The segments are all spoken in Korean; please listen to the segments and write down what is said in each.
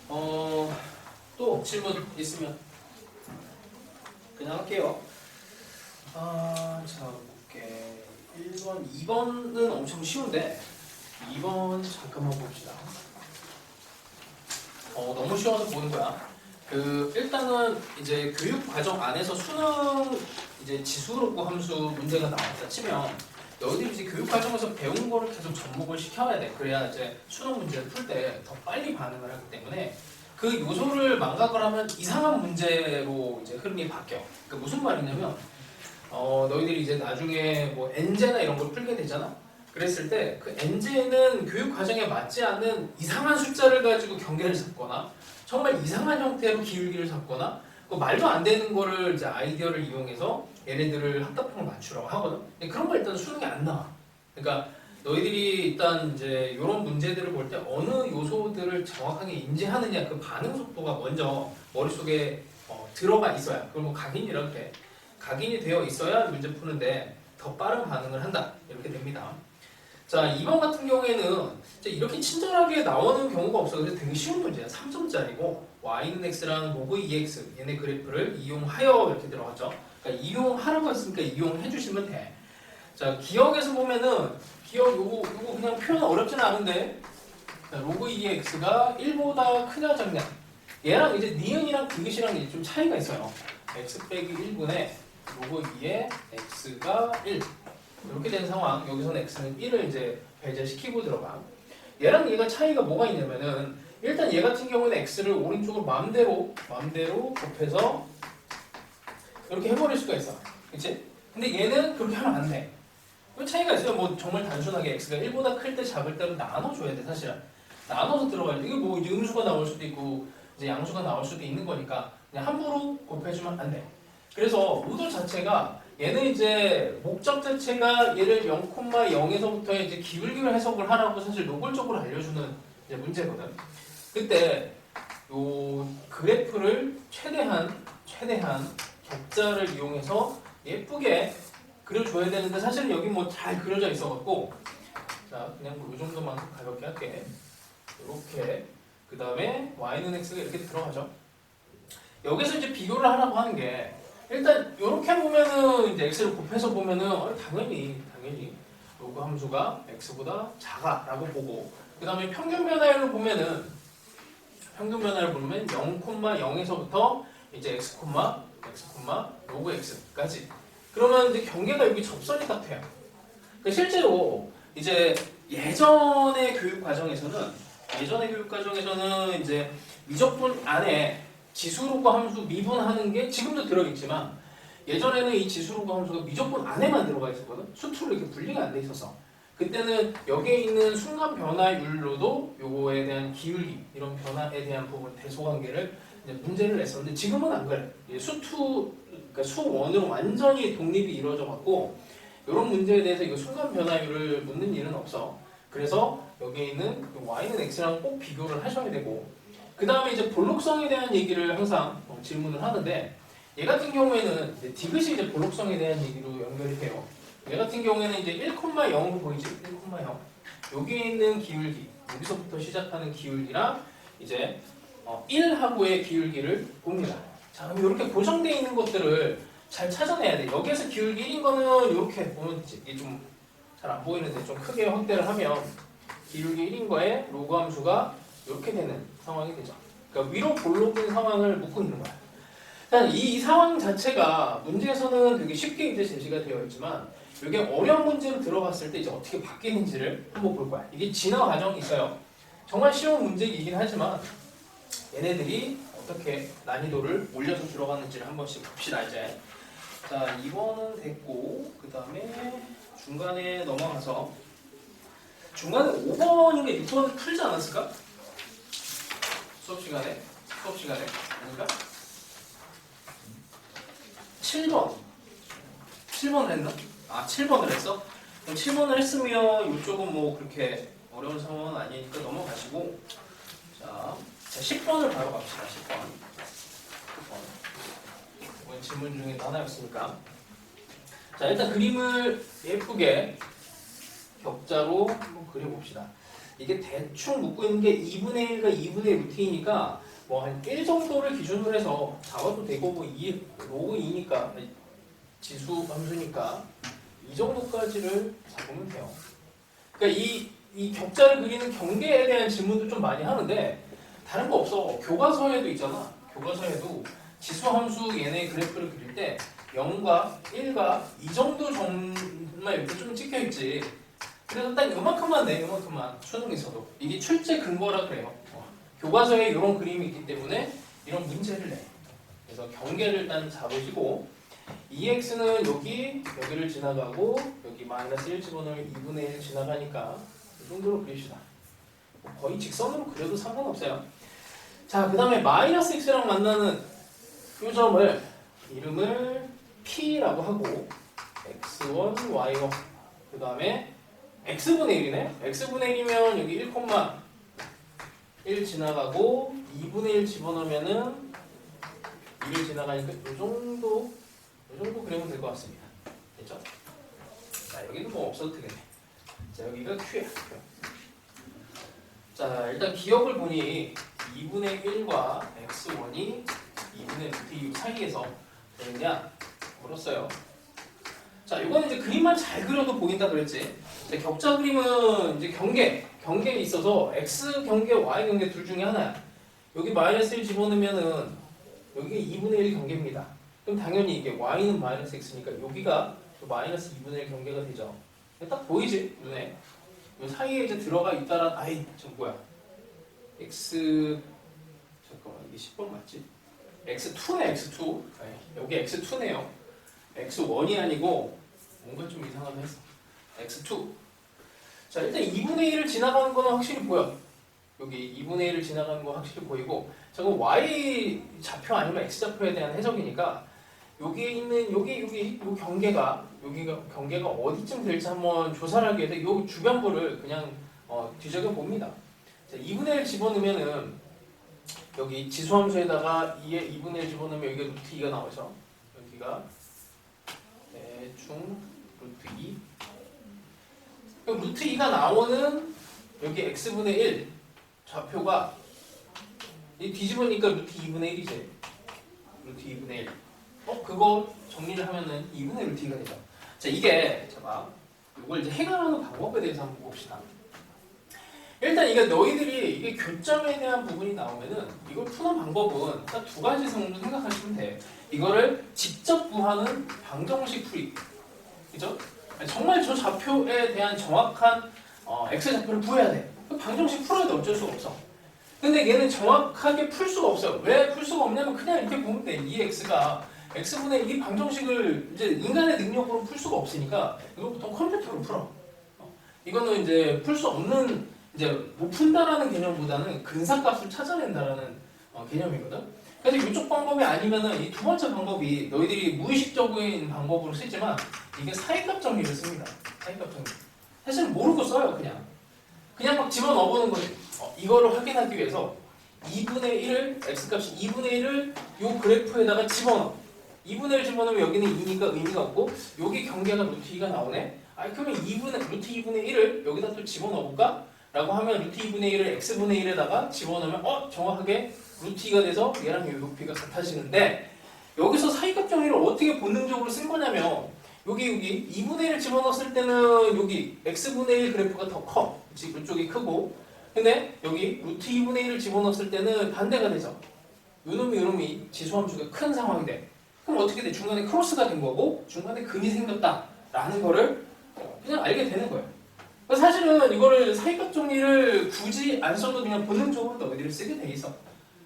또 질문 있으면 그냥 할게요. 자, 볼게. 1번, 2번은 엄청 쉬운데 2번 잠깐만 봅시다. 너무 쉬워서 보는 거야. 일단은 이제 교육 과정 안에서 수능 이제 지수롭고 함수 문제가 나왔다 치면 너희들이 이제 교육 과정에서 배운 거를 계속 접목을 시켜야 돼. 그래야 이제 수능 문제를 풀 때 더 빨리 반응을 하기 때문에 그 요소를 망각을 하면 이상한 문제로 이제 흐름이 바뀌어. 그러니까 무슨 말이냐면 너희들이 이제 나중에 뭐 엔제나 이런 걸 풀게 되잖아. 그랬을 때 그 엔제는 교육 과정에 맞지 않는 이상한 숫자를 가지고 경계를 잡거나 정말 이상한 형태로 기울기를 잡거나 말도 안 되는 거를 이제 아이디어를 이용해서 얘네들을 합답형을 맞추라고 하거든. 근데 그런 거 일단 수능에 안 나와. 그러니까 너희들이 일단 이제 이런 문제들을 볼 때 어느 요소들을 정확하게 인지하느냐 그 반응 속도가 먼저 머릿속에 들어가 있어야, 그걸 뭐 각인이라고 해. 각인이 되어 있어야 문제 푸는데 더 빠른 반응을 한다. 이렇게 됩니다. 자, 2번 같은 경우에는 이렇게 친절하게 나오는 경우가 없어. 그래서 되게 쉬운 문제야. 3점짜리고 y는 x랑 로그 2x 얘네 그래프를 이용하여 이렇게 들어갔죠. 그러니까 이용하라고 했으니까 이용해 주시면 돼. 자, 기억에서 보면은 기억 요거 그냥 표현 어렵지는 않은데 로그 2x가 1보다 크냐 작냐, 얘랑 이제 니은이랑 디귿이랑 이제 좀 차이가 있어요. x 빼기 1분의 로그 2의 x가 1 이렇게 된 상황. 여기서는 x는 1을 이제 배제시키고 들어가. 얘랑 얘가 차이가 뭐가 있냐면은 일단 얘 같은 경우는 x를 오른쪽으로 마음대로 곱해서 이렇게 해버릴 수가 있어. 그치? 근데 얘는 그렇게 하면 안 돼. 그 차이가 있어요. 뭐 정말 단순하게 x가 1보다 클 때 작을 때는 나눠줘야 돼. 사실은 나눠서 들어가야 돼. 이게 뭐 이제 음수가 나올 수도 있고 이제 양수가 나올 수도 있는 거니까 그냥 함부로 곱해주면 안 돼. 그래서 의도 자체가 얘는 이제 목적 자체가 얘를 0,0에서부터 이제 기울기를 해석을 하라고 사실 노골적으로 알려주는 이제 문제거든. 그때 요 그래프를 최대한 격자를 이용해서 예쁘게 그려줘야 되는데 사실은 여기 뭐 잘 그려져 있어갖고 자 그냥 뭐 요 정도만 가볍게 할게. 이렇게 그 다음에 y는 x가 이렇게 들어가죠. 여기서 이제 비교를 하라고 하는 게 일단 이렇게 보면은 이제 x를 곱해서 보면은 당연히 로그 함수가 x보다 작아라고 보고 그 다음에 평균 변화율을 보면 0,0에서부터 이제 x, 로그 x까지. 그러면 이제 경계가 여기 접선이 같아요. 그러니까 실제로 이제 예전의 교육 과정에서는 이제 미적분 안에 지수로그 함수 미분하는 게 지금도 들어있지만 예전에는 이 지수로그 함수가 미적분 안에만 들어가 있었거든. 수투로 이렇게 분리가 안 돼 있어서 그때는 여기에 있는 순간 변화율로도 요거에 대한 기울기 이런 변화에 대한 부분 대소관계를 이제 문제를 냈었는데 지금은 안 그래. 그러니까 수원으로 완전히 독립이 이루어져 갖고 이런 문제에 대해서 이거 순간 변화율을 묻는 일은 없어. 그래서 여기에 있는 y는 x랑 꼭 비교를 하셔야 되고 그 다음에 이제 볼록성에 대한 얘기를 항상 질문을 하는데 얘 같은 경우에는 이제 디귿이 이제 볼록성에 대한 얘기로 연결이 돼요. 얘 같은 경우에는 이제 1,0로 보이지? 1,0. 여기에 있는 기울기, 여기서부터 시작하는 기울기랑 이제 1하고의 기울기를 봅니다. 자, 그럼 이렇게 고정되어 있는 것들을 잘 찾아내야 돼. 여기에서 기울기 1인 거는 이렇게 보면 이게 좀 잘 안 보이는데 좀 크게 확대를 하면 기울기 1인 거에 로그 함수가 이렇게 되는 상황이 되죠. 그러니까 위로 볼록인 상황을 묻고 있는 거야. 일단 이 상황 자체가 문제에서는 되게 쉽게 이제 제시가 되어 있지만 이게 어려운 문제로 들어갔을 때 이제 어떻게 바뀌는지를 한번 볼 거야. 이게 진화 과정이 있어요. 정말 쉬운 문제이긴 하지만 얘네들이 어떻게 난이도를 올려서 들어가는지를 한 번씩 봅시다 이제. 자, 2번은 됐고 그 다음에 중간에 넘어가서 중간에 5번인가 6번을 풀지 않았을까? 수업 시간에 아닌가? 7번을 했나? 7번을 했어? 그럼 7번을 했으면 이쪽은 뭐 그렇게 어려운 상황은 아니니까 넘어가시고 자 10번을 바로 갑시다. 10번 이번 질문 중에 하나였으니까 자 일단 그림을 예쁘게 격자로 한번 그려봅시다. 이게 대충 묶고 있는 게 2분의 1과 2분의 1 루트 2니까 뭐 한 1 정도를 기준으로 해서 잡아도 되고 뭐 2, 로그 2니까 지수 함수니까 이 정도까지를 잡으면 돼요. 그러니까 이 격자를 그리는 경계에 대한 질문도 좀 많이 하는데 다른 거 없어. 교과서에도 있잖아. 교과서에도 지수 함수 얘네 그래프를 그릴 때 0과 1과 이 정도 정말 이렇게 좀 찍혀 있지. 그래서 딱 이만큼만 내, 이만큼만 수능에서도 이게 출제 근거라 그래요. 교과서에 이런 그림이 있기 때문에 이런 문제를 내. 그래서 경계를 일단 잡으시고 2x는 여기를 지나가고 여기 마이너스 1 집어넣으면 2분의 1 지나가니까 이 정도로 그립시다. 거의 직선으로 그려도 상관없어요. 자, 그 다음에 마이너스 x랑 만나는 요점을 이름을 p라고 하고 x1, y1 그 다음에 x분의 1이네. x분의 1이면 여기 1,1 지나가고 2분의 1 집어넣으면은 2를 지나가니까 요 정도 그리면 될 것 같습니다. 됐죠? 자, 여기는 뭐 없어도 되겠네. 자, 여기가 q야. 자, 일단 기억을 보니 2분의 1과 x1이 2분의 루트 2 사이에서 되느냐 물었어요. 자, 이거는 이제 그림만 잘 그려도 보인다 그랬지. 자, 격자 그림은 이제 경계에 있어서 x 경계, y 경계 둘 중에 하나야. 여기 마이너스 1 집어넣으면은 여기가 2분의 1 경계입니다. 그럼 당연히 이게 y는 마이너스 x니까 여기가 또 마이너스 2분의 1 경계가 되죠. 딱 보이지 눈에. 이 사이에 이제 들어가 있다란 저 뭐야? x 잠깐만 이게 10번 맞지? x2네 x2. 여기 x2네요. x1이 아니고 뭔가 좀 이상하게 했어. x2. 자, 일단 2분의 1을 지나가는 거는 확실히 보여. 여기 2분의 1을 지나가는 거 확실히 보이고, 저거 y 좌표 아니면 x 좌표에 대한 해석이니까 여기에 있는 여기 요 경계가 어디쯤 될지 한번 조사를 하기 위해서 요 주변부를 그냥 뒤적여 봅니다. 자, 2분의 1 집어넣으면은 여기 지수함수에다가 2에 2분의 1 집어넣으면 여기가 루트 2가 나오죠. 여기가 대충 루트 2. 그럼 루트 2가 나오는 여기 x분의 1 좌표가 이 뒤집으니까 루트 2분의 1이지. 루트 2분의 1. 그거 정리를 하면은 2분의 루트 2가 되죠. 자, 이게 이걸 이제 해결하는 방법에 대해서 한번 봅시다. 일단 이게 너희들이 이게 교점에 대한 부분이 나오면은 이걸 푸는 방법은 딱 두 가지 정도 생각하시면 돼. 이거를 직접 구하는 방정식 풀이. 그죠? 정말 저 좌표에 대한 정확한 x 좌표를 구해야 돼. 방정식 풀어야 돼. 어쩔 수가 없어. 근데 얘는 정확하게 풀 수가 없어요. 왜 풀 수가 없냐면 그냥 이렇게 보면 돼. 이 x가 x분의 이 방정식을 이제 인간의 능력으로 풀 수가 없으니까 이거 보통 컴퓨터로 풀어. 이거는 이제 풀 수 없는 이제 못 푼다라는 개념보다는 근사값을 찾아낸다라는 개념이거든. 그래서 이쪽 방법이 아니면은 이 두 번째 방법이 너희들이 무의식적인 방법으로 쓰지만 이게 사이값 정리를 씁니다. 사이값 정리. 사실 모르고 써요. 그냥 막 집어넣어보는 거지. 이거를 확인하기 위해서 2분의 1을 x값이 2분의 1을 요 그래프에다가 집어넣어. 2분의 1 집어넣으면 여기는 2니까 의미가 없고 여기 경계가 루트 2가 나오네. 그러면 루트 2분의 1을 여기다 또 집어넣어볼까? 라고 하면 루트 2분의 1을 x분의 1에다가 집어넣으면 정확하게 루트 2가 돼서 얘랑 이 높이가 같아지는데 여기서 사이값 정리를 어떻게 본능적으로 쓴 거냐면 여기 2분의 1을 집어넣었을 때는 여기 x분의 1 그래프가 더 커. 그치? 이쪽이 크고 근데 여기 루트 2분의 1을 집어넣었을 때는 반대가 되죠. 요놈이 지수함수가 큰 상황이 돼. 그럼 어떻게 돼? 중간에 크로스가 된 거고 중간에 근이 생겼다라는 거를 그냥 알게 되는 거예요. 사실은 이거를 사이값 정리를 굳이 안 써도 그냥 본능적으로 너희들이 쓰게 돼 있어.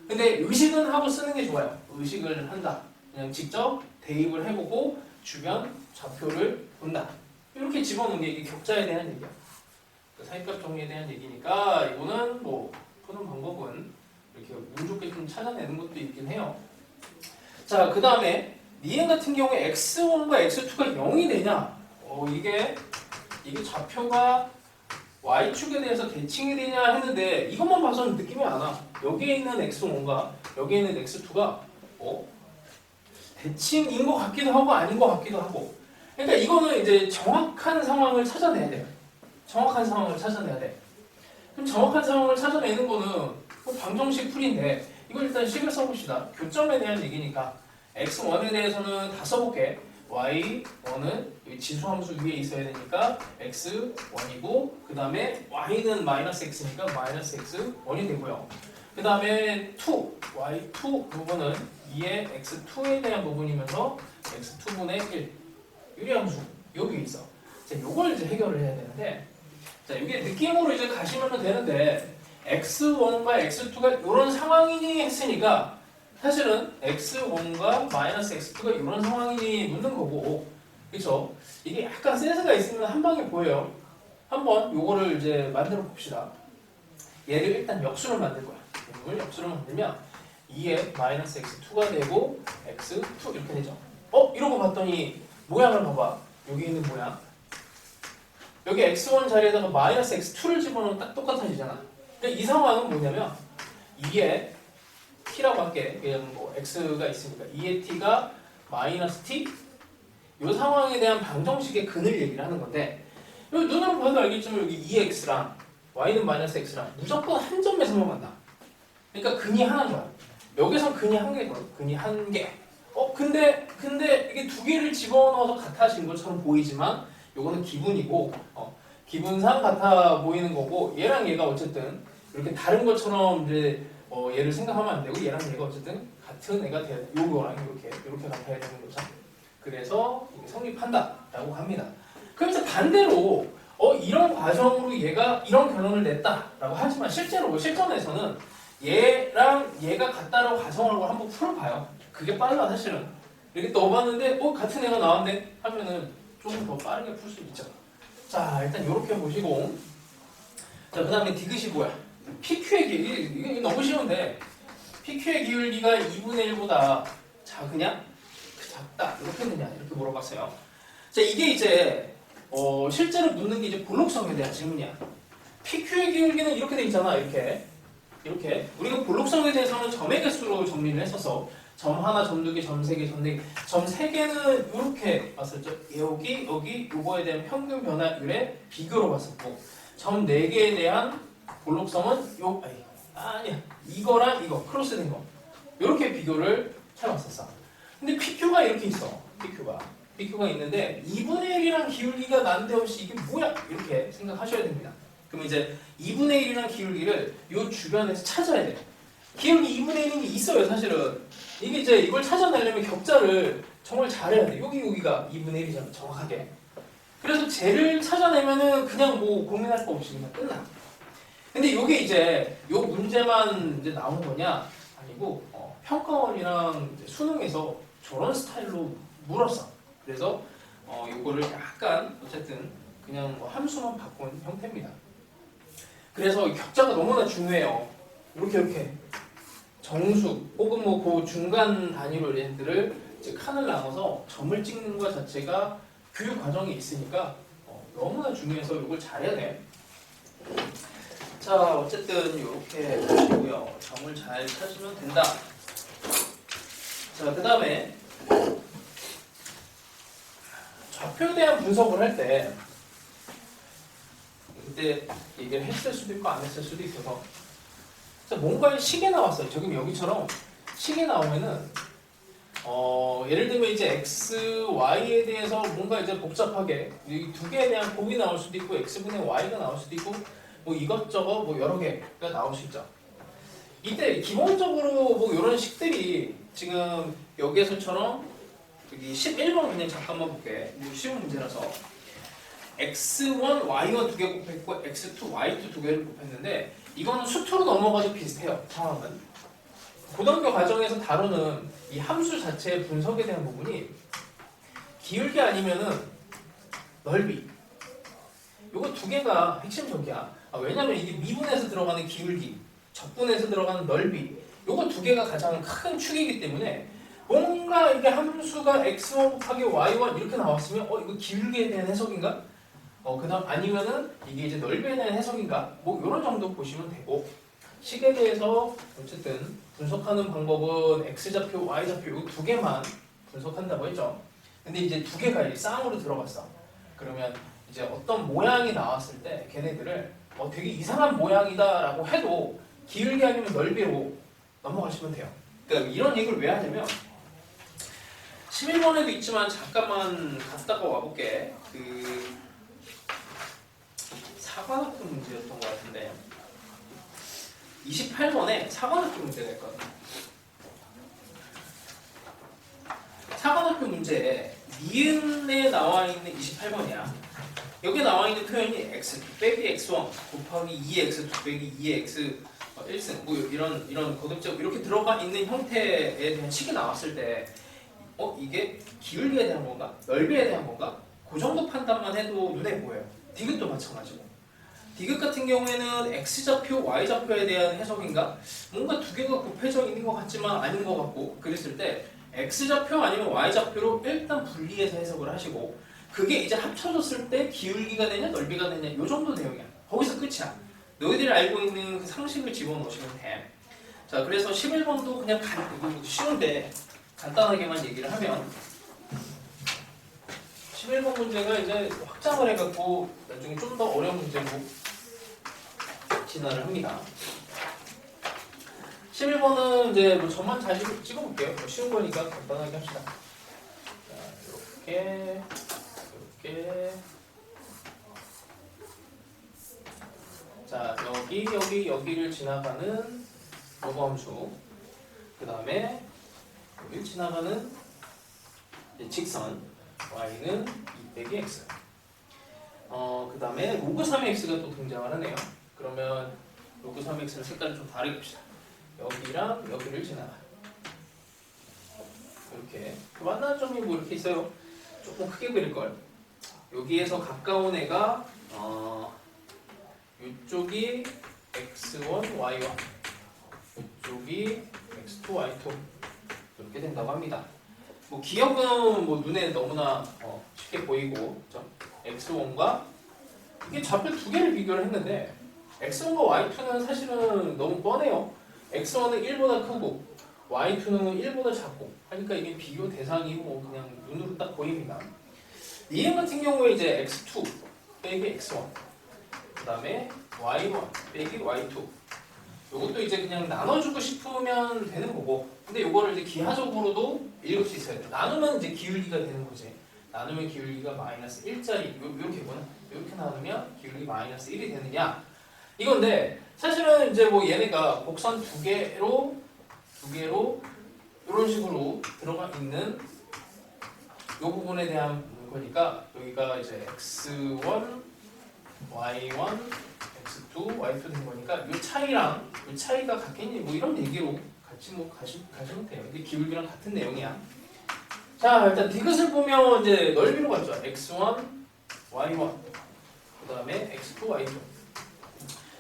근데 의식은 하고 쓰는 게 좋아요. 의식을 한다. 그냥 직접 대입을 해보고 주변 좌표를 본다. 이렇게 집어넣는 게 이게 격자에 대한 얘기야. 사이값 정리에 대한 얘기니까 이거는 뭐 푸는 방법은 이렇게 운 좋게 좀 찾아내는 것도 있긴 해요. 자, 그 다음에 니은 같은 경우에 x1과 x2가 0이 되냐? 이게 좌표가 y축에 대해서 대칭이 되냐 했는데 이것만 봐서는 느낌이 안 와. 여기에 있는 x1과 여기에 있는 x2가 대칭인 것 같기도 하고 아닌 것 같기도 하고. 그러니까 이거는 이제 정확한 상황을 찾아내야 돼요. 정확한 상황을 찾아내야 돼. 그럼 정확한 상황을 찾아내는 거는 뭐 방정식 풀인데 이걸 일단 식을 써봅시다. 교점에 대한 얘기니까 x1에 대해서는 다 써볼게. y1은 지수함수 위에 있어야 되니까 x1이고 그 다음에 y는 마이너스 x니까 마이너스 x1이 되고요. 그 다음에 2, y2 부분은 2의 x2에 대한 부분이면서 x2분의 1 유리함수 여기 있어. 자, 요걸 이제 해결을 해야 되는데 자, 이게 느낌으로 이제 가시면 되는데 x1과 x2가 이런 상황이니 했으니까 사실은 x1과 마이너스 x2가 이런 상황이니 묻는 거고 그쵸? 이게 약간 센스가 있으면 한 방에 보여요. 한번 요거를 이제 만들어 봅시다. 얘를 일단 역수를 만들 거야. 이걸 역수를 만들면 2의 마이너스 x2가 되고 x2 이렇게 되죠. 이러고 봤더니 모양을 봐봐. 여기 있는 모양. 여기 x1 자리에다가 마이너스 x2를 집어넣으면 딱 똑같아지잖아. 그러니까 이 상황은 뭐냐면 2의 t라고 할게. 그냥 뭐 x가 있으니까 2의 t가 마이너스 t 이 상황에 대한 방정식의 근을 얘기를 하는 건데 여기 눈으로 봐도 알겠지만 여기 2x랑 y는 마이너스 x랑 무조건 한 점에서만 만나. 그러니까 근이 하나인 여기서 근이 한 개거든. 근이 한 개. 근데 이게 두 개를 집어넣어서 같아진 것처럼 보이지만 요거는 기분이고 기분상 같아 보이는 거고 얘랑 얘가 어쨌든 이렇게 다른 것처럼 이제 얘를 생각하면 안 되고 얘랑 얘가 어쨌든 같은 애가 돼야 돼. 요거랑 이렇게 같아야 되는 거죠. 그래서 이게 성립한다라고 합니다. 그럼 이제 반대로 이런 과정으로 얘가 이런 결론을 냈다라고 하지만 실제로 실전에서는 얘랑 얘가 같다라고 가정하고 한번 풀어봐요. 그게 빨라 사실은. 이렇게 넣어봤는데 같은 애가 나왔네 하면은 조금 더 빠르게 풀 수 있죠. 자 일단 이렇게 보시고 자 그 다음에 디귿이 뭐야? PQ의 기울기 이게 너무 쉬운데 PQ의 기울기가 2분의 1보다 작으냐? 작다 이렇게 되냐 이렇게 물어봤어요. 자 이게 이제 실제로 묻는 게 이제 볼록성에 대한 질문이야. PQ의 기울기는 이렇게 돼 있잖아. 이렇게 우리가 볼록성에 대해서는 점의 개수로 정리를 했어서 점 하나, 점 두 개, 점 세 개, 점 네 개, 점 세 개는 이렇게 봤었죠. 여기 요거에 대한 평균 변화율의 비교로 봤었고 점 네 개에 대한 볼록성은 아니야 이거랑 이거 크로스된 거 이렇게 비교를 해봤었어. 근데 PQ가 이렇게 있어. PQ가 있는데 2분의 1이랑 기울기가 난데없이 이게 뭐야? 이렇게 생각하셔야 됩니다. 그럼 이제 2분의 1이랑 기울기를 이 주변에서 찾아야 돼. 기울기 2분의 1이 있어요, 사실은. 이게 이제 이걸 찾아내려면 격자를 정말 잘해야 돼. 여기가 2분의 1이잖아, 정확하게. 그래서 쟤를 찾아내면은 그냥 뭐 고민할 거 없이 그냥 끝나. 근데 이게 이제 요 문제만 이제 나온 거냐? 아니고 평가원이랑 이제 수능에서 저런 스타일로 물었어. 그래서 요거를 약간 어쨌든 그냥 뭐 함수만 바꾼 형태입니다. 그래서 격자가 너무나 중요해요. 이렇게 정수 혹은 뭐 그 중간 단위로 얘들을 이제 칸을 나눠서 점을 찍는 것 자체가 교육 과정이 있으니까 너무나 중요해서 이걸 잘해야 돼. 자 어쨌든 이렇게 보시고요. 점을 잘 찾으면 된다. 자 그 다음에 좌표에 대한 분석을 할 때 그때 얘기를 했을 수도 있고 안 했을 수도 있어서 뭔가 식에 나왔어요. 지금 여기처럼 식에 나오면은 예를 들면 이제 x, y에 대해서 뭔가 이제 복잡하게 이 두 개에 대한 곱이 나올 수도 있고 x분의 y가 나올 수도 있고 뭐 이것저것 뭐 여러 개가 나올 수 있죠. 이때 기본적으로 뭐 이런 식들이 지금 여기에서처럼 여기 11번 그냥 잠깐만 볼게. 쉬운 문제라서 x1, y1 두 개 곱했고 x2, y2 두 개를 곱했는데 이거는 수투로 넘어가도 비슷해요. 상황은 고등학교 과정에서 다루는 이 함수 자체의 분석에 대한 부분이 기울기 아니면은 넓이 요거 두 개가 핵심적이야. 왜냐면 이게 미분에서 들어가는 기울기, 적분에서 들어가는 넓이 요거 두 개가 가장 큰 축이기 때문에 뭔가 이게 함수가 x1 곱하기 y1 이렇게 나왔으면 이거 기울기에 대한 해석인가? 그 다음 아니면은 이게 이제 넓이에 대한 해석인가? 뭐 이런 정도 보시면 되고 식에 대해서 어쨌든 분석하는 방법은 x좌표, y좌표 이 두 개만 분석한다고 했죠. 근데 이제 두 개가 이 쌍으로 들어갔어. 그러면 이제 어떤 모양이 나왔을 때 걔네들을 되게 이상한 모양이다라고 해도 기울기 아니면 넓이로 넘어가시면 돼요. 그러니까 이런 얘기를 왜 하냐면 11번에도 있지만 잠깐만 갔다가 와볼게. 그 사관학교 문제였던 것 같은데 28번에 사관학교 문제가 있거든. 사관학교 문제에 니은에 나와 있는 28번이야. 여기 나와 있는 표현이 x 빼기 x1 곱하기 2x 빼기 2x 1승 뭐 이런 거듭적 이렇게 들어가 있는 형태에 대한 식이 나왔을 때 이게 기울기에 대한 건가? 넓이에 대한 건가? 그 정도 판단만 해도 눈에 보여요. 디귿도 마찬가지고. 디귿 같은 경우에는 x좌표, y좌표에 대한 해석인가? 뭔가 두 개가 곱해져 있는 것 같지만 아닌 것 같고 그랬을 때 x좌표 아니면 y좌표로 일단 분리해서 해석을 하시고 그게 이제 합쳐졌을 때 기울기가 되냐 넓이가 되냐 이 정도 내용이야. 거기서 끝이야. 너희들이 알고 있는 그 상식을 집어넣으시면 돼. 자, 그래서 11번도 그냥 쉬운데 간단하게만 얘기를 하면 11번 문제가 이제 확장을 해갖고 나중에 좀 더 어려운 문제로 진화를 합니다. 11번은 이제 뭐 저만 다시 찍어볼게요. 뭐 쉬운 거니까 간단하게 합시다. 자, 이렇게 자, 여기를 지나가는 로그함수 그 다음에 여기를 지나가는 직선 y는 2 빼기 x 그 다음에 로그 3x가 또 등장을 하네요. 그러면 로그 3x는 색깔을 좀 다르게 봅시다. 여기랑 여기를 지나가 이렇게 그 만나는 점이 뭐 이렇게 있어요. 조금 크게 그릴걸. 여기에서 가까운 애가 이쪽이 x1, y1 이쪽이 x2, y2 이렇게 된다고 합니다. 뭐 기억은 뭐 눈에 너무나 쉽게 보이고 x1과 이게 좌표 두 개를 비교를 했는데 x1과 y2는 사실은 너무 뻔해요. x1은 1보다 크고 y2는 1보다 작고 하니까 이게 비교 대상이 뭐 그냥 눈으로 딱 보입니다. EM 같은 경우에 이제 x2 빼기 x1 그 다음에 y1 빼기 y2 이것도 이제 그냥 나눠주고 싶으면 되는 거고 근데 이거를 이제 기하적으로도 읽을 수 있어야 돼. 나누면 이제 기울기가 되는 거지. 나누면 기울기가 마이너스 1짜리 이렇게구나. 이렇게 나누면 기울기 마이너스 1이 되느냐 이건데 사실은 이제 뭐 얘네가 곡선 두 개로 이런 식으로 들어가 있는 이 부분에 대한 거니까 여기가 이제 x1, y1, x2, y2 된 거니까 이 차이랑 이 차이가 같겠니 뭐 이런 얘기로 같이 뭐 가시면 돼요. 근데 기울기랑 같은 내용이야. 자, 일단 디귿을 보면 이제 넓이로 갔죠. x1, y1 그 다음에 x2, y2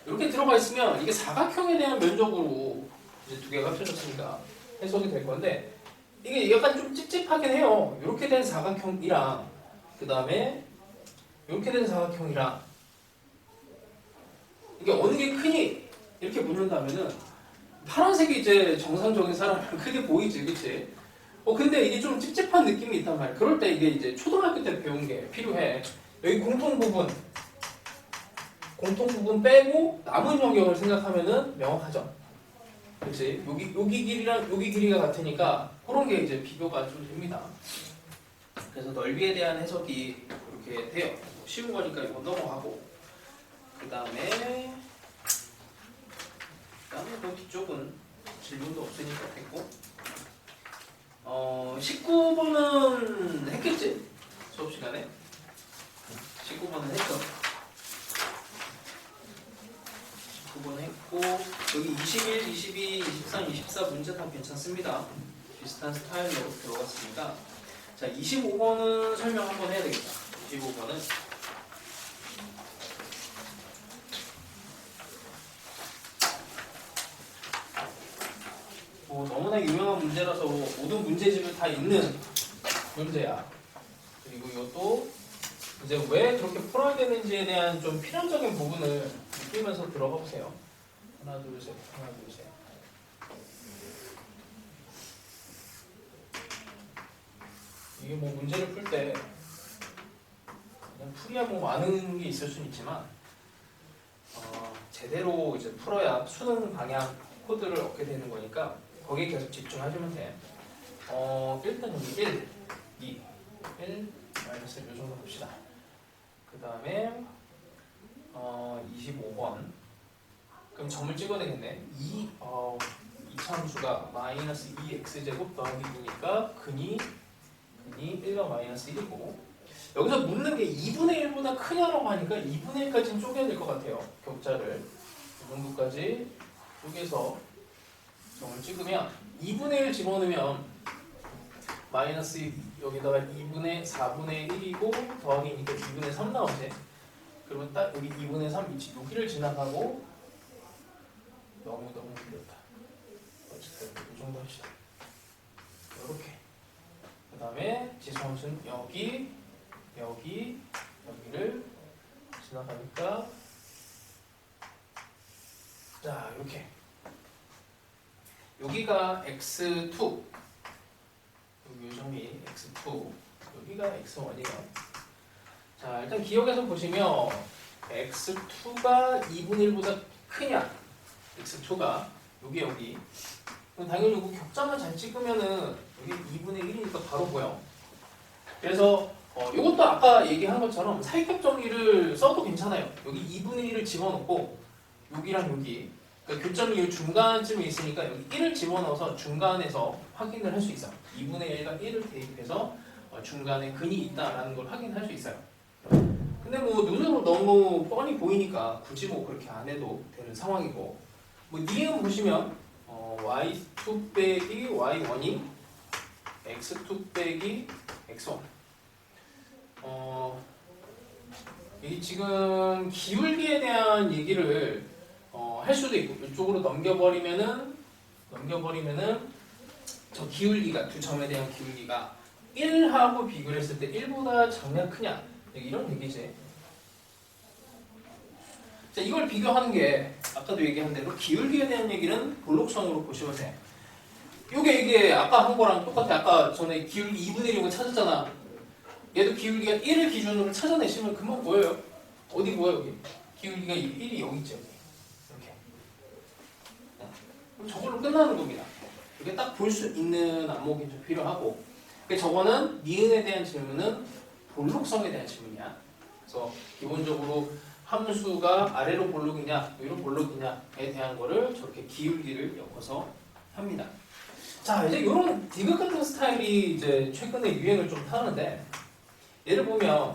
이렇게 들어가 있으면 이게 사각형에 대한 면적으로 이제 두 개가 합쳐졌으니까 해석이 될 건데 이게 약간 좀 찝찝하긴 해요. 이렇게 된 사각형이랑 그 다음에 이렇게 된 사각형이랑 이게 어느 게 크니 이렇게 묻는다면은 파란색이 이제 정상적인 사람이랑 크게 보이지, 그치? 근데 이게 좀 찝찝한 느낌이 있단 말이야. 그럴 때 이게 이제 초등학교 때 배운 게 필요해. 여기 공통 부분 빼고 남은 영역을 생각하면은 명확하죠. 그치? 여기 길이랑 여기 길이가 같으니까 그런 게 이제 비교가 좀 됩니다. 그래서 넓이에 대한 해석이 이렇게 돼요. 쉬운 거니까 이거 넘어가고 그 다음에 그 뒤쪽은 질문도 없으니까 됐고 19번은 했겠지? 수업 시간에 19번은 했죠. 19번 했고 여기 21, 22, 23, 24 문제 다 괜찮습니다. 비슷한 스타일로 들어갔으니까 자 25번은 설명 한번 해야 되겠다. 25번은 너무나 유명한 문제라서 모든 문제집을 다 있는 문제야. 그리고 이것도 이제 왜 그렇게 풀어야 되는지에 대한 좀 필연적인 부분을 느끼면서 들어가 보세요. 하나, 둘, 셋. 이게 뭐 문제를 풀 때 그냥 풀이야 뭐 많은 게 있을 수는 있지만 제대로 이제 풀어야 수능 방향 코드를 얻게 되는 거니까 거기에 계속 집중하시면 돼. 일단 여기 1, 2, 1, 마이너스 1 정도 봅시다. 그 다음에 25번. 그럼 점을 찍어야 되겠네. 이 참수가 마이너스 2x제곱 더하기 2니까 근이 1과 마이너스 1이고 여기서 묻는 게 2분의 1보다 크냐라고 하니까 2분의 1까지는 쪼개야 될 것 같아요. 격자를 이 정도까지 쪼개서 점을 찍으면 2분의 1 집어넣으면 마이너스 여기다가 2분의 4분의 1이고 더하기니까 2분의 3 나오지. 그러면 딱 여기 2분의 3 위치 여기를 지나가고 너무 길었다. 어쨌든 이 정도 합시다. 이렇게. 그 다음에 지수함수는 여기를 지나가니까 자 이렇게 여기가 x2 여기 요점이 x2 여기가 x1이에요. 자 일단 기억해서 보시면 x2가 2분의 1보다 크냐 x2가 여기 그럼 당연히 이거 격자만 잘 찍으면은 여기 2분의 1이니까 바로 보여. 그래서 이것도 아까 얘기한 것처럼 사이격 정의를 써도 괜찮아요. 여기 2분의 1을 집어넣고 여기랑 여기 그러니까 교점이 이 중간쯤에 있으니까 여기 1을 집어넣어서 중간에서 확인을 할 수 있어요. 2분의 1과 1을 대입해서 중간에 근이 있다라는 걸 확인할 수 있어요. 근데 뭐 눈으로 너무 뻔히 보이니까 굳이 뭐 그렇게 안 해도 되는 상황이고 뭐 니은 보시면 y2 빼기 y1이 x2 빼기 x1 이 지금 기울기에 대한 얘기를 할 수도 있고 이쪽으로 넘겨버리면은 저 기울기가 두 점에 대한 기울기가 1하고 비교를 했을 때 1보다 작냐 크냐 이런 얘기지. 자 이걸 비교하는 게 아까도 얘기한 대로 기울기에 대한 얘기는 볼록성으로 보시면 돼. 이게 아까 한 거랑 똑같아. 아까 전에 기울기 2분의 1인 거 찾았잖아. 얘도 기울기가 1을 기준으로 찾아내시면 금방 보여요. 어디 보여 여기? 기울기가 1이 여기 있죠. 이렇게. 그럼 저걸로 끝나는 겁니다. 이게 딱 볼 수 있는 안목이 좀 필요하고 저거는 니은에 대한 질문은 볼록성에 대한 질문이야. 그래서 기본적으로 함수가 아래로 볼록이냐 위로 볼록이냐에 대한 거를 저렇게 기울기를 엮어서 합니다. 자 이제 이런 디귿 같은 스타일이 이제 최근에 유행을 좀 타는데 예를 보면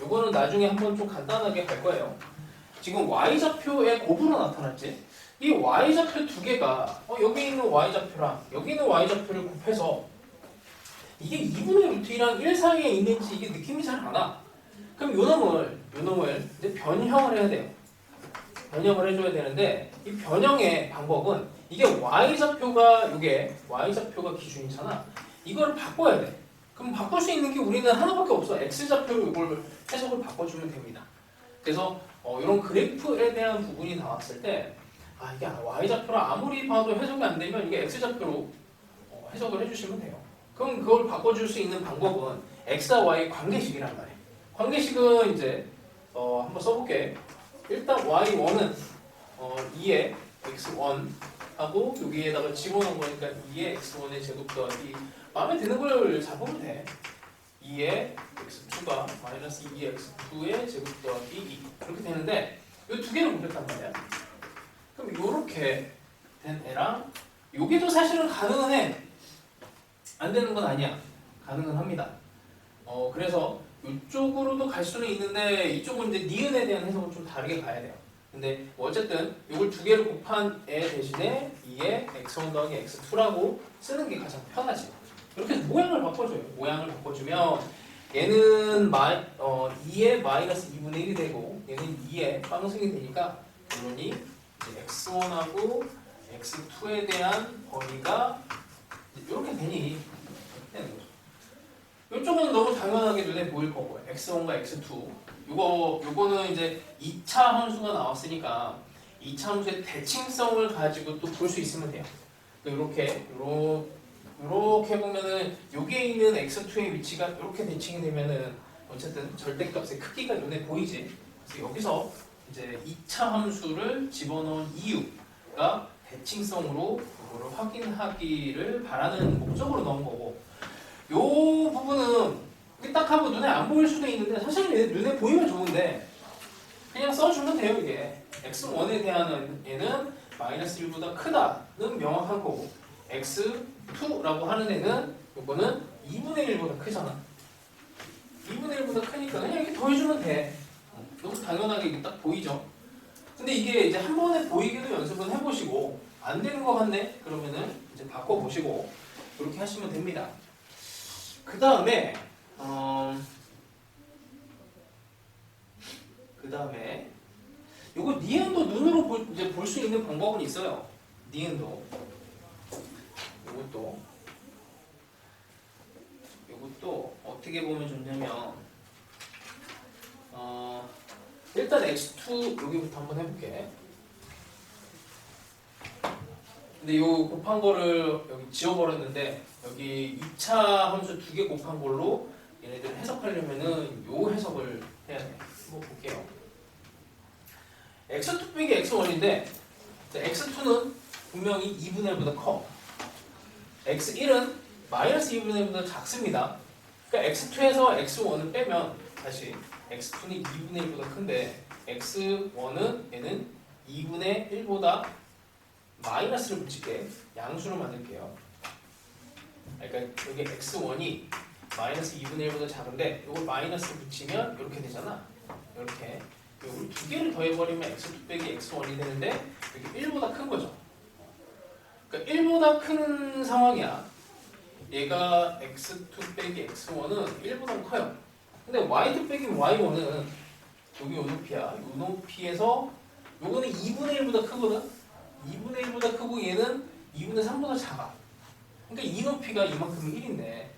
요거는 나중에 한번 좀 간단하게 갈 거예요. 지금 y좌표의 곱으로 나타났지? 이 y좌표 두 개가 여기 있는 y좌표랑 여기 있는 y좌표를 곱해서 이게 2분의 루트 1랑 1 사이에 있는지 이게 느낌이 잘 안 와. 그럼 요 놈을 이제 변형을 해야 돼요. 변형을 해줘야 되는데 이 변형의 방법은 이게 y좌표가 기준이잖아. 이걸 바꿔야 돼. 그럼 바꿀 수 있는 게 우리는 하나밖에 없어. x좌표로 이걸 해석을 바꿔주면 됩니다. 그래서 이런 그래프에 대한 부분이 나왔을 때 이게 y좌표로 아무리 봐도 해석이 안 되면 이게 x좌표로 해석을 해주시면 돼요. 그럼 그걸 바꿔줄 수 있는 방법은 x와 y 관계식이란 말이에요. 관계식은 이제 한번 써볼게. 일단 y1은 2의 x1 하고 여기에다가 집어넣은 거니까 2의 x1의 제곱 더하기 마음에 드는 걸 잡으면 돼. 2의 x2가 마이너스 2의 x2의 제곱 더하기 2 이렇게 되는데 이 두 개를 곱했단 말이야. 그럼 이렇게 된 애랑 여기도 사실은 가능은 해. 안 되는 건 아니야. 가능은 합니다. 그래서 이쪽으로도 갈 수는 있는데 이쪽은 이제 니은에 대한 해석은 좀 다르게 가야 돼요. 근데 뭐 어쨌든 이걸 두 개를 곱한 애 대신에 2의 x1 더하기 x2라고 쓰는 게 가장 편하지. 이렇게 모양을 바꿔줘요. 모양을 바꿔주면 얘는 2의 마이너스 2분의 1이 되고 얘는 2의 빵승이 되니까 그러니 이제 x1하고 x2에 대한 범위가 이렇게 되는 거죠. 이쪽은 너무 당연하게 눈에 보일 거고 x1과 x2 요거는 이제 2차 함수가 나왔으니까 2차 함수의 대칭성을 가지고 또 볼 수 있으면 돼요. 이렇게 보면은 여기에 있는 x2의 위치가 이렇게 대칭이 되면은 어쨌든 절대값의 크기가 눈에 보이지. 그래서 여기서 이제 2차 함수를 집어넣은 이유가 대칭성으로 그거를 확인하기를 바라는 목적으로 넣은 거고, 요 부분은 딱 하고 눈에 안 보일 수도 있는데 사실 눈에 보이면 좋은데 그냥 써주면 돼요. 이게 x1에 대한 애는 마이너스 1보다 크다는 명확한 거고, x2라고 하는 애는 요거는 2분의 1보다 크잖아. 2분의 1보다 크니까 그냥 이렇게 더해주면 돼. 너무 당연하게 이게 딱 보이죠. 근데 이게 이제 한 번에 보이게도 연습은 해보시고 안 되는 것 같네? 그러면은 이제 바꿔보시고 그렇게 하시면 됩니다. 그 다음에 요거 니은도 눈으로 이제 볼 수 있는 방법은 있어요. 니은도 요것도 어떻게 보면 좋냐면 일단 x2 여기부터 한번 해볼게. 근데 요 곱한 거를 여기 지워버렸는데 여기 2차 함수 2개 곱한 걸로 얘네들 해석하려면은 요 해석을 해야 돼. 한번 볼게요. x2 빼기 x1인데 x2는 분명히 2분의 1보다 커. x1은 마이너스 2분의 1보다 작습니다. 그러니까 x2에서 x1을 빼면 다시 x2는 2분의 1보다 큰데 x1은 얘는 2분의 1보다 마이너스를 붙일게. 양수로 만들게요. 그러니까 여기 x1이 마이너스 2분의 1보다 작은데 이걸 마이너스 붙이면 이렇게 되잖아. 이렇게 이걸 두 개를 더해버리면 x2 빼기 x1이 되는데 여기 1보다 큰 거죠. 그러니까 1보다 큰 상황이야. 얘가 x2 빼기 x1은 1보다 커요. 근데 y2 빼기 y1은 여기 요 높이야. 요 높이에서 요거는 2분의 1보다 크거든. 2분의 1보다 크고 얘는 2분의 3보다 작아. 그러니까 이 높이가 이만큼 1인데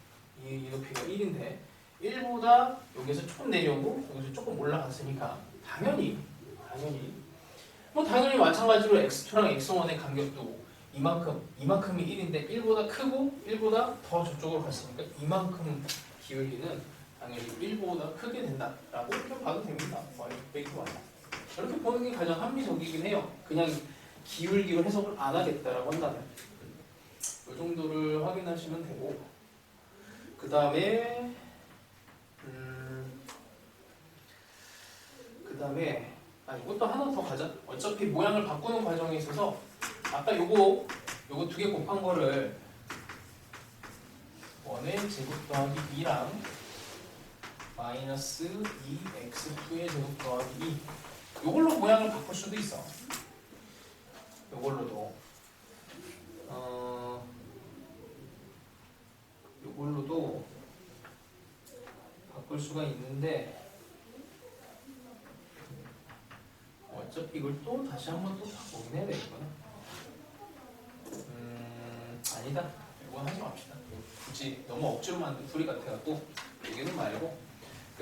이 높이가 1인데 1보다 여기서 조금 내려오고 여기서 조금 올라갔으니까 당연히 마찬가지로 x2랑 x1의 간격도 이만큼이 1인데 1보다 크고 1보다 더 저쪽으로 갔으니까 이만큼 기울기는 당연히 1보다 크게 된다라고 이렇게 봐도 됩니다. y 빼기 y. 이렇게 보는 게 가장 합리적이긴 해요. 그냥 기울기로 해석을 안 하겠다라고 한다면 이 정도를 확인하시면 되고, 그 다음에 이것도 하나 더 가자. 어차피 모양을 바꾸는 과정에 있어서 아까 요거 두 개 곱한 거를 1의 제곱 더하기 2랑 마이너스 2x2의 제곱 더하기 2 요걸로 모양을 바꿀 수도 있어. 요걸로도 바꿀 수가 있는데 어차피 이걸 또 다시 한번 또 바꾸긴 해야 되겠구나. 아니다. 이건 하지 맙시다. 굳이 너무 억지로 만든 풀이 같아갖고 여기는 말고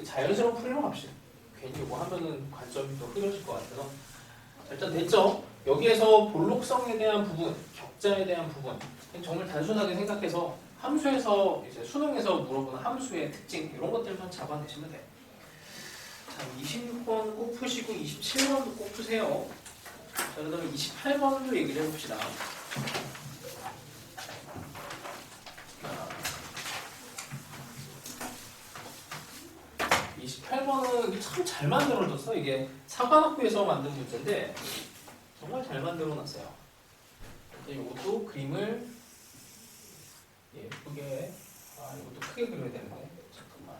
자연스러운 풀이로 갑시다. 괜히 이거 하면은 관점이 또 흐려질 것 같아서. 자, 일단 됐죠? 여기에서 볼록성에 대한 부분, 격자에 대한 부분 정말 단순하게 생각해서 함수에서 이제 수능에서 물어보는 함수의 특징 이런 것들만 잡아내시면 돼요. 자, 26번 꼭 푸시고 27번도 꼭 푸세요. 자, 그다음에 28번도 얘기를 해봅시다. 28번은 참 잘 만들어졌어. 이게 사관학부에서 만든 문제인데 정말 잘 만들어놨어요. 이것도 그림을 예쁘게, 이것도 크게 그려야 되는데 잠깐만.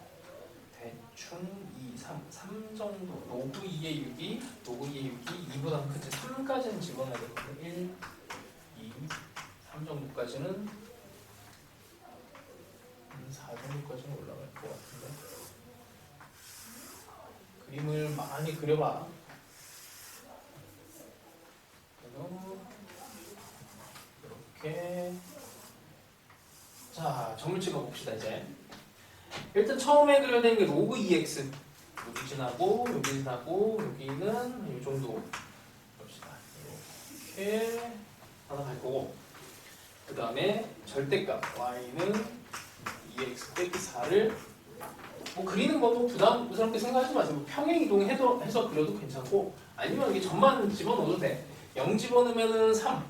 대충 3 정도. 로그 2의 6이 2보다 크지. 3까지는 집어넣어야 되거든. 1, 2, 3 정도까지는 4 정도까지는 올라갈 것 같은데. 그림을 많이 그려봐. 이렇게. 자, 점을 찍어 봅시다. 이제 일단 처음에 그려야 되는 게 로그 2x. 여기 지나고 여기 지나고 여기는 이 정도 봅시다. 이렇게 하나 갈 거고, 그 다음에 절대값 y는 2x 빼기 4를 뭐 그리는 것도 부담스럽게 생각하지 마세요. 뭐 평행 이동해서 그려도 괜찮고 아니면 이게 점만 집어넣어도 돼. 0 집어넣으면은 3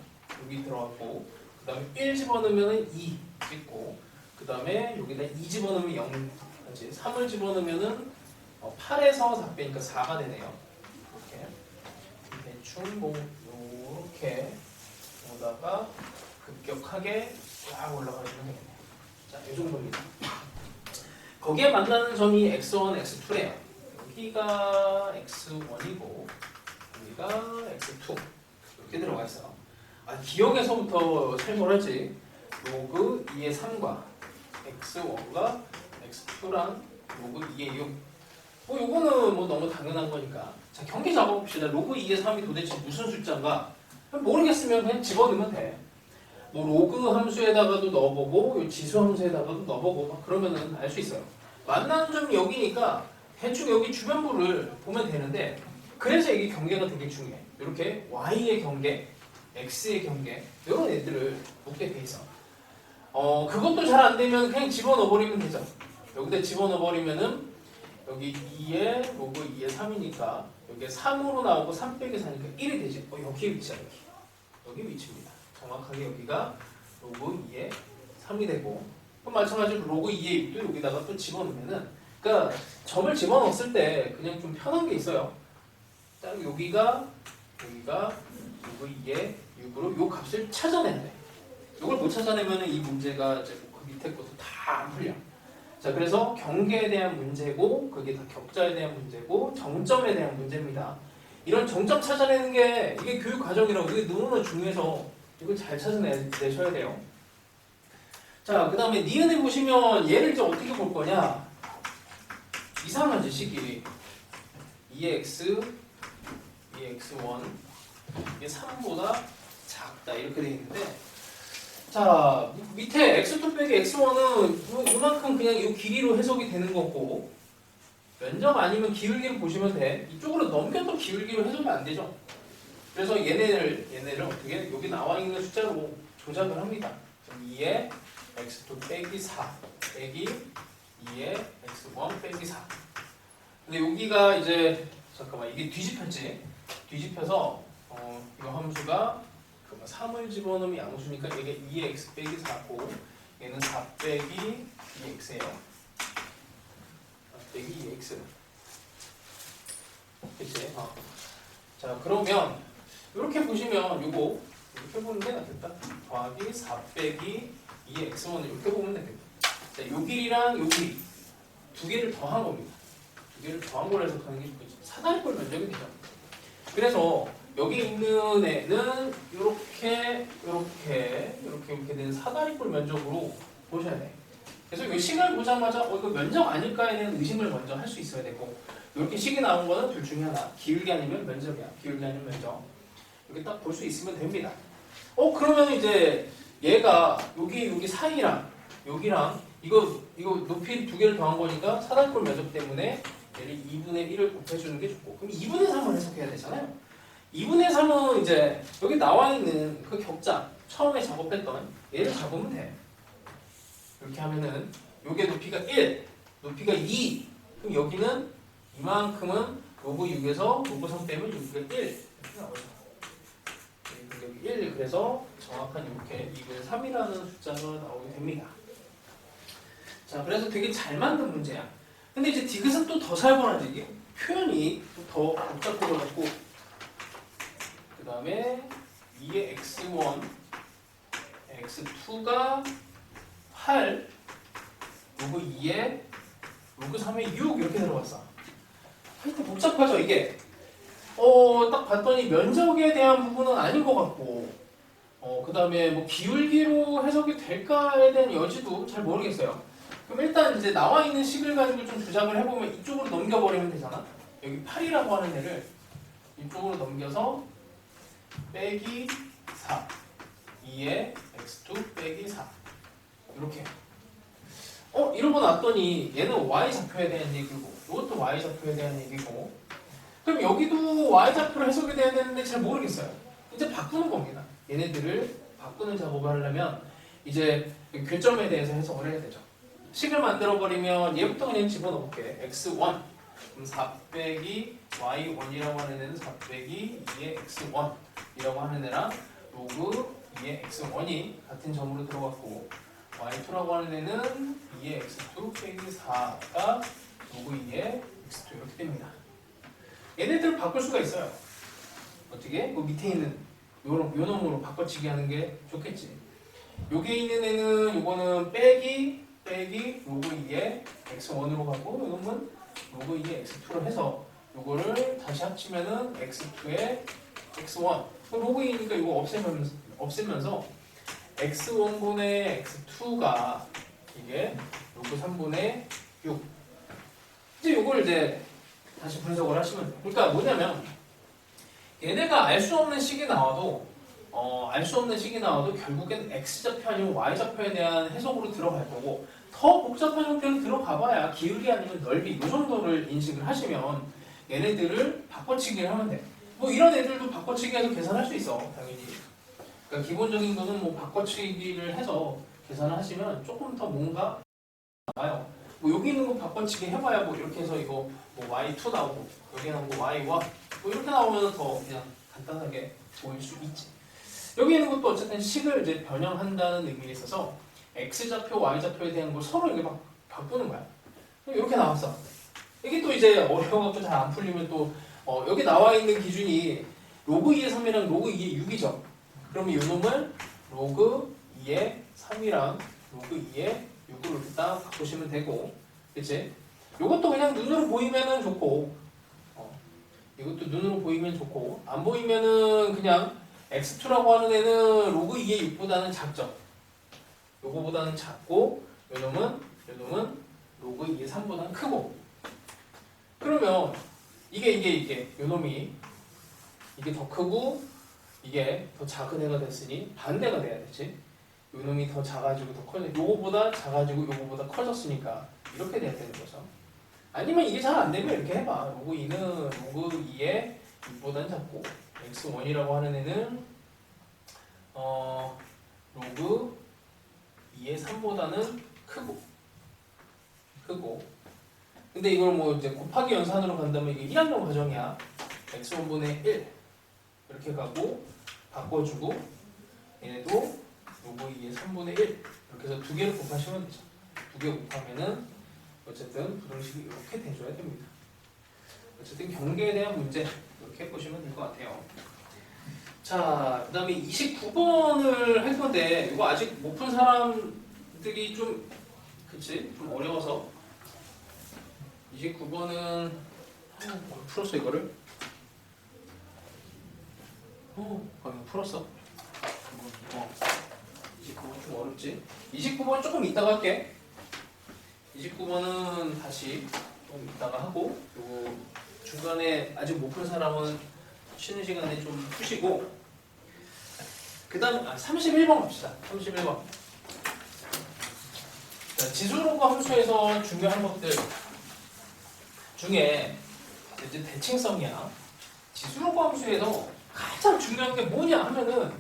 여기 들어갔고 그 다음에 1 집어넣으면은 2 찍고 그 다음에 여기다 2 집어넣으면 0 하지. 3을 집어넣으면은 8에서 4 빼니까 4가 되네요. 이렇게 대충 뭐 이렇게 오다가 급격하게 쫙 올라가시면 되겠네요. 자, 이 정도입니다. 거기에 만나는 점이 x1, x2래요. 여기가 x1이고 여기가 x2 이렇게 들어가 있어. 기억에서부터 살벌하지. 로그 2의 3과 x1과 x2랑 로그 2의 6. 뭐 요거는 뭐 너무 당연한 거니까. 자, 경계 잡아봅시다. 로그 2의 3이 도대체 무슨 숫자인가? 모르겠으면 그냥 집어넣으면 돼. 뭐 로그 함수에다가도 넣어보고 요 지수 함수에다가도 넣어보고 막 그러면은 알 수 있어요. 만나는 점이 여기니까 대충 여기 주변부를 보면 되는데 그래서 이게 경계가 되게 중요해. 이렇게 y의 경계, x의 경계 이런 애들을 묻게 돼 있어. 그것도 잘 안 되면 그냥 집어넣어버리면 되죠. 여기다 집어넣어버리면은 여기 2에 로그 2의 3이니까 여기에 3으로 나오고 3 빼기 4니까 1이 되지. 여기 위치야 여기 위치입니다. 정확하게 여기가 로그 2의 3이 되고 그럼 마찬가지로 로그 2의 6도 여기다가 또 집어넣으면은 그러니까 점을 집어넣었을 때 그냥 좀 편한 게 있어요. 딱 여기가 로그 2의 6으로 요 값을 찾아내야 돼. 이걸 못 찾아내면은 이 문제가 이제 그 밑에 것도 다 안 풀려. 자, 그래서 경계에 대한 문제고 그게 다 격자에 대한 문제고 정점에 대한 문제입니다. 이런 정점 찾아내는 게 이게 교육 과정이라고 이게 너무나 중요해서 이걸 잘 찾아내셔야 돼요. 자, 그 다음에 니은에 보시면 얘를 이제 어떻게 볼 거냐? 이상하지, 식이. 2x, 2x1, 이게 3보다 작다 이렇게 되어 있는데 자, 밑에 x2 빼기 x1은 이만큼 그냥 이 길이로 해석이 되는 거고 면적 아니면 기울기를 보시면 돼. 이쪽으로 넘겨도 기울기로 해석이 안 되죠. 그래서 얘네를 어떻게 여기 나와 있는 숫자로 조작을 합니다. 2에 x2 빼기 4 빼기 2에 x1 빼기 4. 근데 여기가 이제 잠깐만 이게 뒤집혔지. 뒤집혀서 이거 함수가 3을 집어넣으면 양수니까 이게 2의 x 빼기 4고 얘는 4 빼기 2x예요. 4 빼기 2x. 그치? 자, 그러면 이렇게 보시면 이거 이렇게 보는 게 낫겠다. 더하기 4 빼기 2x1을 이렇게 보면 되겠다. 자, 요 길이랑 요 길이 두 개를 더한 겁니다. 두 개를 더한 걸 해서 가는 게 사다리꼴 면적이 되죠. 그래서 여기 있는 애는 이렇게 된 사다리꼴 면적으로 보셔야 돼. 그래서 이 식을 보자마자 이거 면적 아닐까에 대한 의심을 먼저 할 수 있어야 되고 이렇게 식이 나온 거는 둘 중에 하나. 기울기 아니면 면적이야. 기울기 아니면 면적. 이렇게 딱 볼 수 있으면 됩니다. 그러면 이제 얘가 여기 사이랑 여기랑 이거 높이 두 개를 더한 거니까 사다리꼴 면적 때문에 얘를 2분의 1을 곱해주는 게 좋고 그럼 2분의 3을 해석해야 되잖아요. 2분의 3은 이제 여기 나와 있는 그 격자 처음에 작업했던 얘를 잡으면 돼. 이렇게 하면은 요게 높이가 1, 높이가 2 그럼 여기는 이만큼은 로그 6에서 로그 3 빼면 여기가 1 이렇게 나오죠. 여기 1 그래서 정확한 이렇게 2분의 3이라는 숫자가 나오게 됩니다. 자, 그래서 되게 잘 만든 문제야. 근데 이제 디귿은 또 더 살벌하지. 이게 표현이 더 복잡해져갖고 그 다음에 2의 x1, x2가 8, 로그 2에 로그 3에 6 이렇게 들어갔어. 하여튼 복잡하죠 이게. 딱 봤더니 면적에 대한 부분은 아닌 것 같고 그 다음에 뭐 기울기로 해석이 될까에 대한 여지도 잘 모르겠어요. 그럼 일단 이제 나와 있는 식을 가지고 좀 조작을 해보면 이쪽으로 넘겨버리면 되잖아. 여기 8이라고 하는 애를 이쪽으로 넘겨서 빼기 4 2에 x2 빼기 4 이렇게 이러고 났더니 얘는 y좌표에 대한 얘기고 이것도 y좌표에 대한 얘기고 그럼 여기도 y좌표로 해석이 돼야 되는데 잘 모르겠어요. 이제 바꾸는 겁니다. 얘네들을 바꾸는 작업을 하려면 이제 교점에 대해서 해석을 해야 되죠. 식을 만들어버리면 얘부터 그냥 집어넣을게. x1 그럼 4 빼기 y1이라고 하는 애는 4 빼기 2의 x1이라고 하는 애랑 로그 2의 x1이 같은 점으로 들어갔고 y2라고 하는 애는 2의 x2 빼기 4가 로그 2의 x2 이렇게 됩니다. 얘네들을 바꿀 수가 있어요. 어떻게? 그 밑에 있는 요 놈으로 바꿔치기 하는 게 좋겠지. 여기 있는 애는 요거는 빼기 로그 2의 x1으로 가고 요 놈은 로그 2의 x2로 해서 요거를 다시 합치면은 x2의 x1 로그 2니까 이거 없애면서 x1분의 x2가 이게 로그 3분의 6 이제 요걸 이제 다시 분석을 하시면 돼요. 그러니까 뭐냐면 얘네가 알 수 없는 식이 나와도 결국엔 x좌표 아니면 y좌표에 대한 해석으로 들어갈 거고 더 복잡한 형태로 들어가봐야 기울기 아니면 넓이 이 정도를 인식을 하시면 얘네들을 바꿔치기를 하면 돼. 뭐 이런 애들도 바꿔치기 해서 계산할 수 있어 당연히. 그러니까 기본적인 거는 뭐 바꿔치기를 해서 계산을 하시면 조금 더 뭔가 나와요. 뭐 여기 있는 거 바꿔치기 해봐야 뭐 이렇게 해서 이거 뭐 y2 나오고 여기는 뭐 y1 뭐 이렇게 나오면 더 그냥 간단하게 보일 수 있지. 여기 있는 것도 어쨌든 식을 이제 변형한다는 의미에 있어서 x좌표, y좌표에 대한 걸 서로 이렇게 막 바꾸는 거야. 이렇게 나왔어. 이게 또 이제 어려워갖고 잘 안 풀리면 또 여기 나와 있는 기준이 로그 2의 3이랑 로그 2의 6이죠. 그러면 이 놈을 로그 2의 3이랑 로그 2의 6으로 이렇게 딱 바꾸시면 되고, 그치? 이것도 그냥 눈으로 보이면은 좋고, 이것도 눈으로 보이면 좋고, 안 보이면은 그냥 x2라고 하는 애는 로그 2의 6보다는 작죠. 요거보다는 작고, 요 놈은 로그 2의 3보다는 크고. 그러면 이게 요 놈이 이게 더 크고 이게 더 작은 애가 됐으니 반대가 돼야 되지. 요 놈이 더 작아지고 더 커져. 요거보다 작아지고 요거보다 커졌으니까 이렇게 돼야 되는 거죠. 아니면 이게 잘 안 되면 이렇게 해봐. 로그 2는 로그 2의 6보다는 작고 x1이라고 하는 애는 로그 2의 3보다는 크고 근데 이걸 뭐 이제 곱하기 연산으로 간다면 이게 1학년 과정이야. x1분의 1 이렇게 가고 바꿔주고 얘네도 로그 2의 3분의 1 이렇게 해서 두 개를 곱하시면 되죠. 두 개 곱하면은 어쨌든 부등식이 이렇게 돼줘야 됩니다. 어쨌든 경계에 대한 문제 이렇게 보시면 될 것 같아요. 자, 그 다음에 29번을 할 건데 이거 아직 못 푼 사람들이 좀 어려워서 29번은 풀었어 이거를? 이거 풀었어. 29번 좀 어렵지? 29번 조금 이따가 할게. 29번은 다시 좀 이따가 하고 요거 중간에 아직 못 푼 사람은 쉬는 시간에 좀 푸시고 그 다음 31번 갑시다. 31번 지수로그 함수에서 중요한 것들 중에 이제 대칭성이야. 지수로그 함수에서 가장 중요한 게 뭐냐 하면은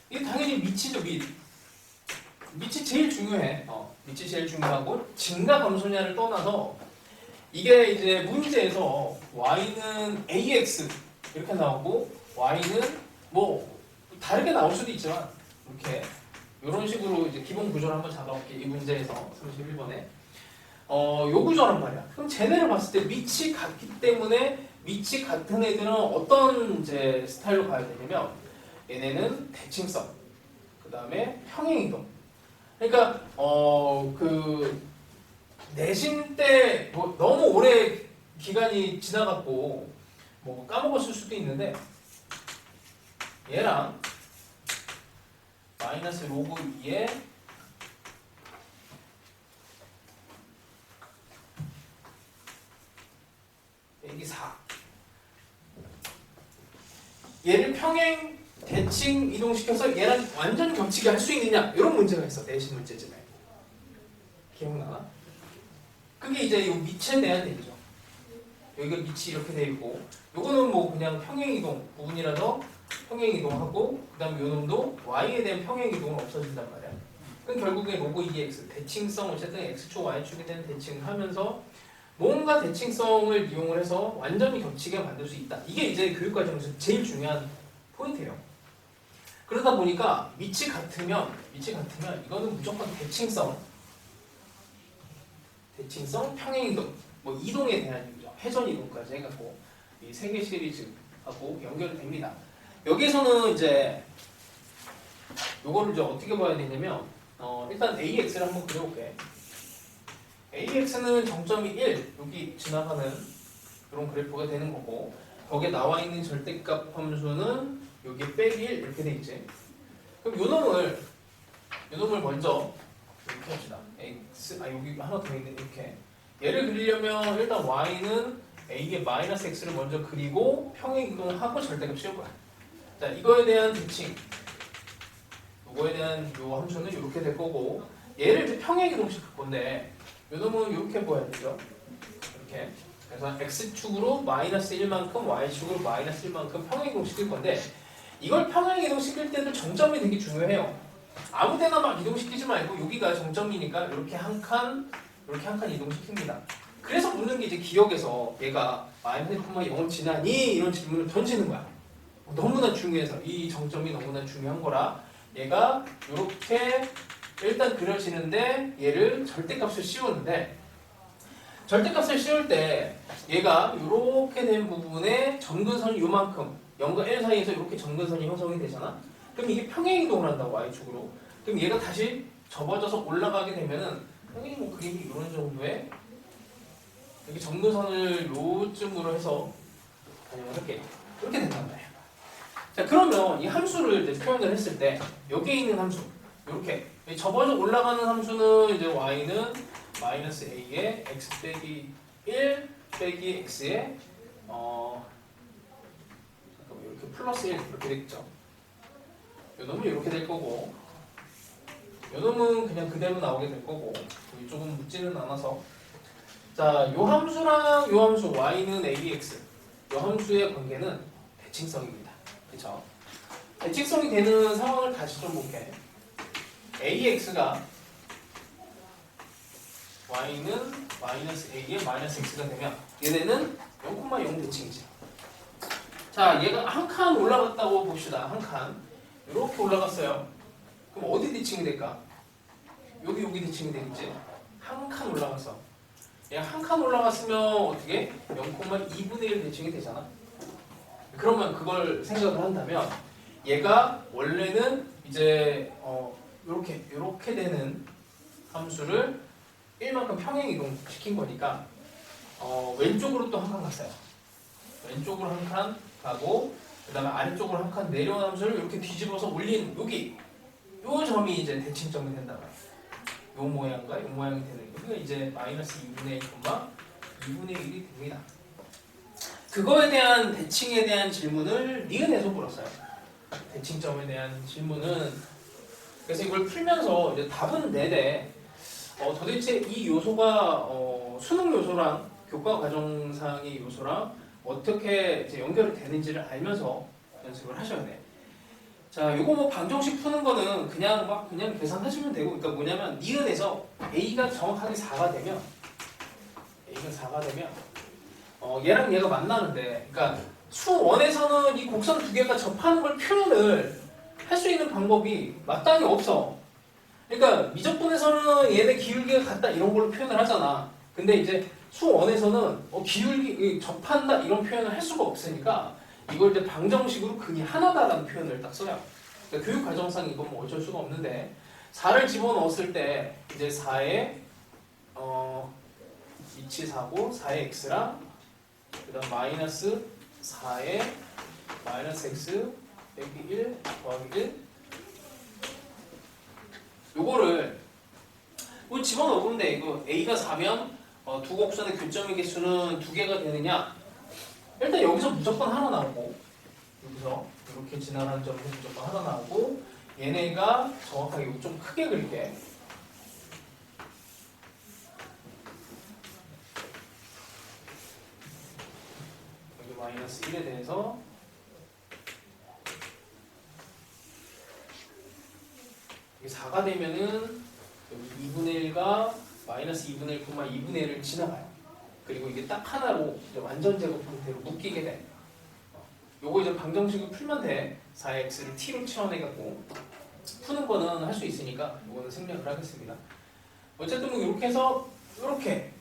이게 당연히 밑이죠. 밑이 제일 중요해. 밑이 제일 중요하고 증가 감소냐를 떠나서 이게 이제 문제에서 y는 ax 이렇게 나오고 y는 뭐 다르게 나올 수도 있지만 이렇게 이런 식으로 이제 기본 구조를 한번 잡아볼게. 이 문제에서 31번에 요 구조란 말이야. 그럼 쟤네를 봤을 때 밑이 같기 때문에 밑이 같은 애들은 어떤 이제 스타일로 가야 되냐면 얘네는 대칭성, 그 다음에 평행이동. 그러니까 그 내신 때 뭐 너무 오래 기간이 지나갔고 뭐 까먹었을 수도 있는데 얘랑 마이너스 로그 2에 빼기 4 얘를 평행 대칭 이동시켜서 얘랑 완전 겹치게 할 수 있느냐 이런 문제가 있어. 내신 문제집에 기억나? 그게 이제 이 밑에 대한 얘기죠. 여기가 밑이 이렇게 돼 있고 요거는 뭐 그냥 평행이동 부분이라서 평행이동하고 그 다음에 요 놈도 y에 대한 평행이동은 없어진단 말이야. 그럼 결국에 로그 2x 대칭성 어쨌든 x축 y축에 대한 대칭을 하면서 뭔가 대칭성을 이용을 해서 완전히 겹치게 만들 수 있다. 이게 이제 교육과정에서 제일 중요한 포인트예요. 그러다 보니까 위치 같으면 이거는 무조건 대칭성, 평행 이동, 뭐 이동에 대한 얘기죠. 회전 이동까지 해갖고 이 세 개 시리즈하고 연결이 됩니다. 여기서는 이제 요거를 이제 어떻게 봐야 되냐면 일단 AX를 한번 그려볼게. AX는 정점이 1 여기 지나가는 그런 그래프가 되는 거고 거기에 나와 있는 절대값 함수는 여기 빼기 1 이렇게 돼 있지. 그럼 요 놈을 먼저 이렇게 합시다. X 여기 하나 더 있네 이렇게. 얘를 그리려면 일단 Y는 A의 마이너스 X를 먼저 그리고 평행 이동하고 절대값 씌울 거야. 자 이거에 대한 대칭 요거에 대한 요 함수는 이렇게 될 거고 얘를 이제 평행 이동시킬 건데 요 놈은 이렇게 보여야 되죠. 이렇게. 그래서 X축으로 마이너스 1만큼 Y축으로 마이너스 1만큼 평행 이동시킬 건데 이걸 평행 이동시킬 때도 정점이 되게 중요해요. 아무 데나 막 이동시키지 말고 여기가 정점이니까 이렇게 한 칸 이동시킵니다. 그래서 묻는 게 이제 기억에서 얘가 마이너스 1,0을 지나니 이런 질문을 던지는 거야. 너무나 중요해서 이 정점이 너무나 중요한 거라 얘가 이렇게 일단 그려지는데 얘를 절대값을 씌우는데 절대값을 씌울 때 얘가 이렇게 된 부분에 점근선이 요만큼 0과 1 사이에서 이렇게 점근선이 형성이 되잖아. 그럼 이게 평행 이동을 한다고 Y축으로. 그럼 얘가 다시 접어져서 올라가게 되면은 당연히 뭐 그림이 이런 정도의 여기 점근선을 요쯤으로 해서 반영을 할게. 이렇게 된단 말이야. 자 그러면 이 함수를 이제 표현을 했을 때 여기에 있는 함수 이렇게 접어져 올라가는 함수는 이제 y는 마이너스 a에 x 빼기 1 빼기 x에 이렇게 플러스 1 이렇게 되겠죠. 요 놈은 이렇게 될 거고 요 놈은 그냥 그대로 나오게 될 거고 이쪽은 묻지는 않아서 자 요 함수랑 요 함수 y는 ax 요 함수의 관계는 대칭성입니다. 그렇죠? 대칭성이 되는 상황을 다시 좀 볼게. AX가 Y는 마이너스 A에 마이너스 X가 되면 얘네는 0,0 대칭이지. 자 얘가 한 칸 올라갔다고 봅시다. 한 칸 이렇게 올라갔어요. 그럼 어디 대칭이 될까? 여기 대칭이 되겠지. 한 칸 올라갔어. 얘가 한 칸 올라갔으면 어떻게? 0,2분의 1 대칭이 되잖아. 그러면 그걸 생각을 한다면 얘가 원래는 이제 이렇게 되는 함수를 1만큼 평행 이동시킨 거니까 왼쪽으로 또 한 칸 갔어요. 왼쪽으로 한 칸 가고 그 다음에 아래쪽으로 한 칸 내려온 함수를 이렇게 뒤집어서 올린 여기 요 점이 이제 대칭점이 된다. 요 모양과 요 모양이 되는 거. 그게 이제 마이너스 2분의 1, 2분의 1이 됩니다. 그거에 대한 대칭에 대한 질문을 니은에서 물었어요. 대칭점에 대한 질문은 그래서 이걸 풀면서 이제 답은 내되 도대체 이 요소가 수능 요소랑 교과 과정상의 요소랑 어떻게 이제 연결이 되는지를 알면서 연습을 하셔야 돼. 자, 요거 뭐 방정식 푸는 거는 그냥 계산하시면 되고, 그러니까 뭐냐면 니은에서 A가 정확하게 4가 되면 얘랑 얘가 만나는데, 그러니까 수1에서는 이 곡선 두 개가 접하는 걸 표현을 할 수 있는 방법이 마땅히 없어. 그러니까 미적분에서는 얘네 기울기가 같다 이런 걸로 표현을 하잖아. 근데 이제 수1에서는 기울기 접한다 이런 표현을 할 수가 없으니까 이걸 이제 방정식으로 근이 하나다라는 표현을 딱 써요. 그러니까 교육 과정상 이건 뭐 어쩔 수가 없는데 4를 집어넣었을 때 이제 4에 위치 4고 4의 x랑 그다음 마이너스 4에 마이너스 x 빼기 1 더하기 1 요거를 뭐 집어넣으면 돼. 이거 a가 4면 두 곡선의 교점의 개수는 2개가 되느냐? 일단 여기서 무조건 하나 나오고 여기서 이렇게 지나가는 점에서 무조건 하나 나오고 얘네가 정확하게 이거 좀 크게 그릴게. 여기 마이너스 1에 대해서 이게 4가 되면은 여기 2분의 1과 마이너스 2분의 1, 2분의 1을 지나가요. 그리고 이게 딱 하나로 이제 완전 제곱 형태로 묶이게 돼. 요거 이제 방정식을 풀면 돼. 4x를 t로 치환해갖고 푸는 거는 할 수 있으니까 이거는 생략을 하겠습니다. 어쨌든 뭐 이렇게 해서 이렇게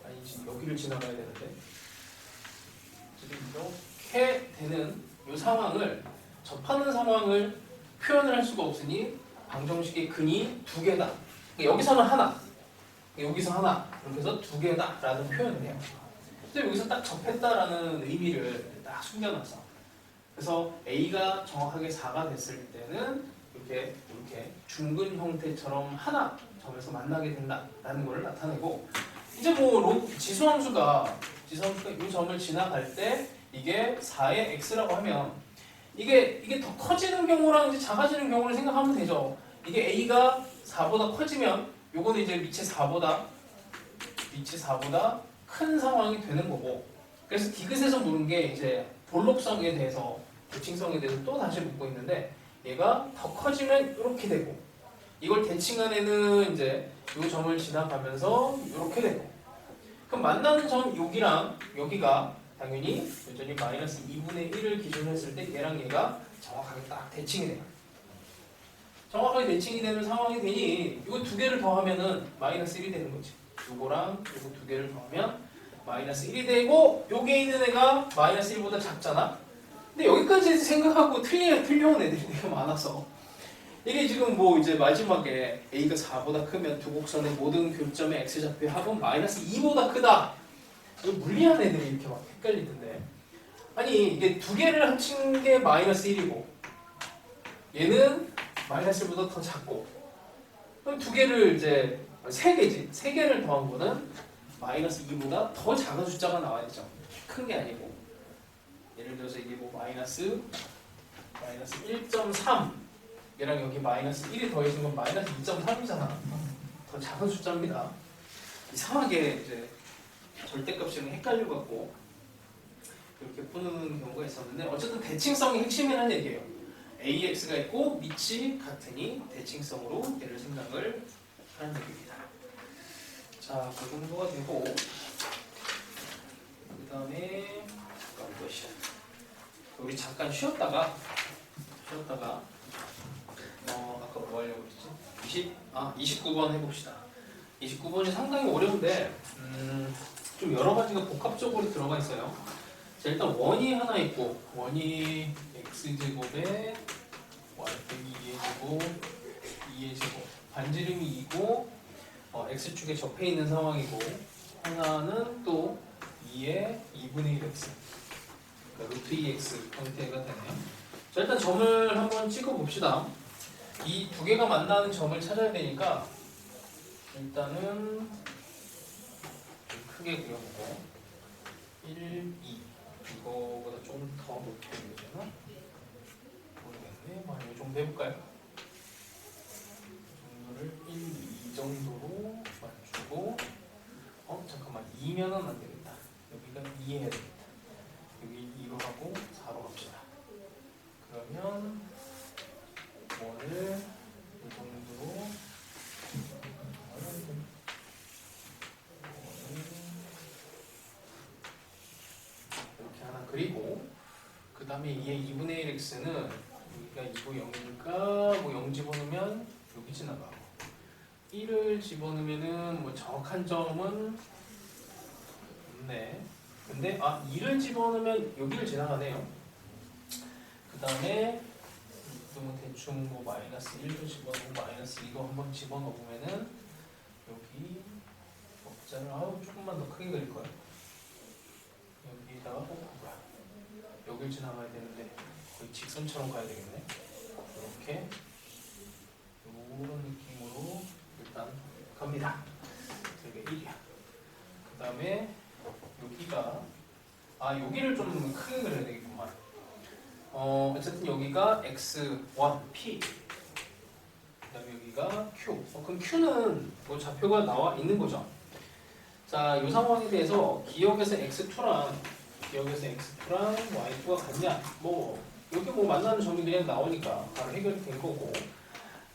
아니지 여기를 지나가야 되는데 이렇게 되는 이 상황을 접하는 상황을 표현을 할 수가 없으니 방정식의 근이 두 개다. 여기서는 하나, 여기서 하나 이렇게 해서 두 개다라는 표현을 해요. 그래서 여기서 딱 접했다라는 의미를 딱 숨겨놨어. 그래서 A가 정확하게 4가 됐을 때는 이렇게 중근 형태처럼 하나 점에서 만나게 된다라는 걸 나타내고 이제 뭐 지수함수가 이 점을 지나갈 때 이게 4의 x라고 하면 이게 더 커지는 경우랑 이제 작아지는 경우를 생각하면 되죠. 이게 A가 4보다 커지면 요거는 이제 밑에 4보다 큰 상황이 되는 거고 그래서 디귿에서 물은 게 이제 볼록성에 대해서 대칭성에 대해서 또 다시 묻고 있는데 얘가 더 커지면 이렇게 되고 이걸 대칭안에는 이제 요 점을 지나가면서 이렇게 되고 그럼 만나는 점 여기랑 여기가 당연히 여전히 마이너스 2분의 1을 기준으로 했을 때 얘랑 얘가 정확하게 딱 대칭이 돼요. 정확하게 대칭이 되는 상황이 되니 이거 두 개를 더하면은 마이너스 1이 되는 거지. 요거랑 요거 두 개를 더하면 마이너스 1이 되고 요게 있는 애가 마이너스 1보다 작잖아. 근데 여기까지 생각하고 틀려온 애들이 되게 많아서 이게 지금 뭐 이제 마지막에 A가 4보다 크면 두 곡선의 모든 교점의 X좌표의 합은 마이너스 2보다 크다. 이거 물리한 애들이 이렇게 막 헷갈리던데 아니 이게 두 개를 합친 게 마이너스 1이고 얘는 마이너스 1보다 더 작고 그럼 두 개를 이제 세 개를 더한 거는 마이너스 2보다 더 작은 숫자가 나와야 되죠. 큰 게 아니고 예를 들어서 이게 뭐 마이너스 1.3 얘랑 여기 마이너스 1이 더해진 건 마이너스 2.3이잖아. 더 작은 숫자입니다. 이상하게 이제 절대값이랑 헷갈려갖고 이렇게 푸는 경우가 있었는데 어쨌든 대칭성이 핵심이라는 얘기예요. AX가 있고 밑이 같으니 대칭성으로 얘를 생각을 하는 얘기입니다. 자, 그 정도가 되고 그 다음에 우리 잠깐 쉬었다가 아까 뭐 하려고 그랬지? 29번 해봅시다. 29번이 상당히 어려운데 좀 여러 가지가 복합적으로 들어가 있어요. 자, 일단 원이 하나 있고 원이 x제곱에 y 빼기 2의 제곱 2의 제곱 반지름이 2고 x축에 접해 있는 상황이고 하나는 또 2의 2분의 1x 그러니까 루트 2x 형태가 되네요. 자, 일단 점을 한번 찍어 봅시다. 이 두 개가 만나는 점을 찾아야 되니까 일단은 좀 크게 그려보고 1, 2 이거보다 좀 더 높게 그려지나? 모르겠네. 이 정도 해볼까요? 이 정도를 1, 2 정도로 맞추고 잠깐만 2면은 안 되겠다. 여기가 2 해야 되겠다. 여기 2로 하고 4로 갑시다. 그러면 원을 이 정도로 이렇게 하나 그리고 그 다음에 얘 2분의 1x는 여기가 2고 0이니까 뭐 0 집어넣으면 여기 지나가고 1을 집어넣으면은 뭐 정확한 점은 없네. 근데 2를 집어넣으면 여기를 지나가네요. 그 다음에 그러면 대충 뭐 마이너스 1도 집어넣고 마이너스 2도 한번 집어넣으면은 여기 적자를 조금만 더 크게 그릴 거야. 여기다가 뭐야? 여길 지나가야 되는데 거의 직선처럼 가야 되겠네. 이렇게 이런 느낌으로 일단 갑니다. 이게 1이야. 그 다음에 여기가 여기를 좀 크게 그려야 되겠구만. 어쨌든 여기가 x1, p 그 다음에 여기가 q 그럼 q는 뭐 좌표가 나와 있는 거죠. 자, 이 상황에 대해서 기억에서 x2랑 y2가 같냐 여기 뭐 만나는 점이 그냥 나오니까 바로 해결이 된 거고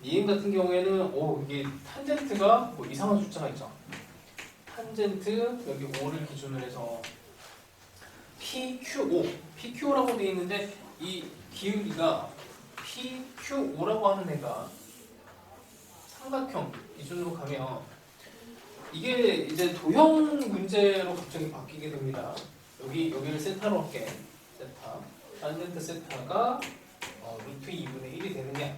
2m 같은 경우에는 이게 탄젠트가 뭐 이상한 숫자가 있죠. 탄젠트 여기 5를 기준으로 해서 PQ라고 되어 있는데 이 기울기가 PQ5라고 하는 애가 삼각형 기준으로 가면 이게 이제 도형 문제로 갑자기 바뀌게 됩니다. 여기를 세타로 할게. 세타. 탄젠트 세타가 루트 2분의 1이 되는 게.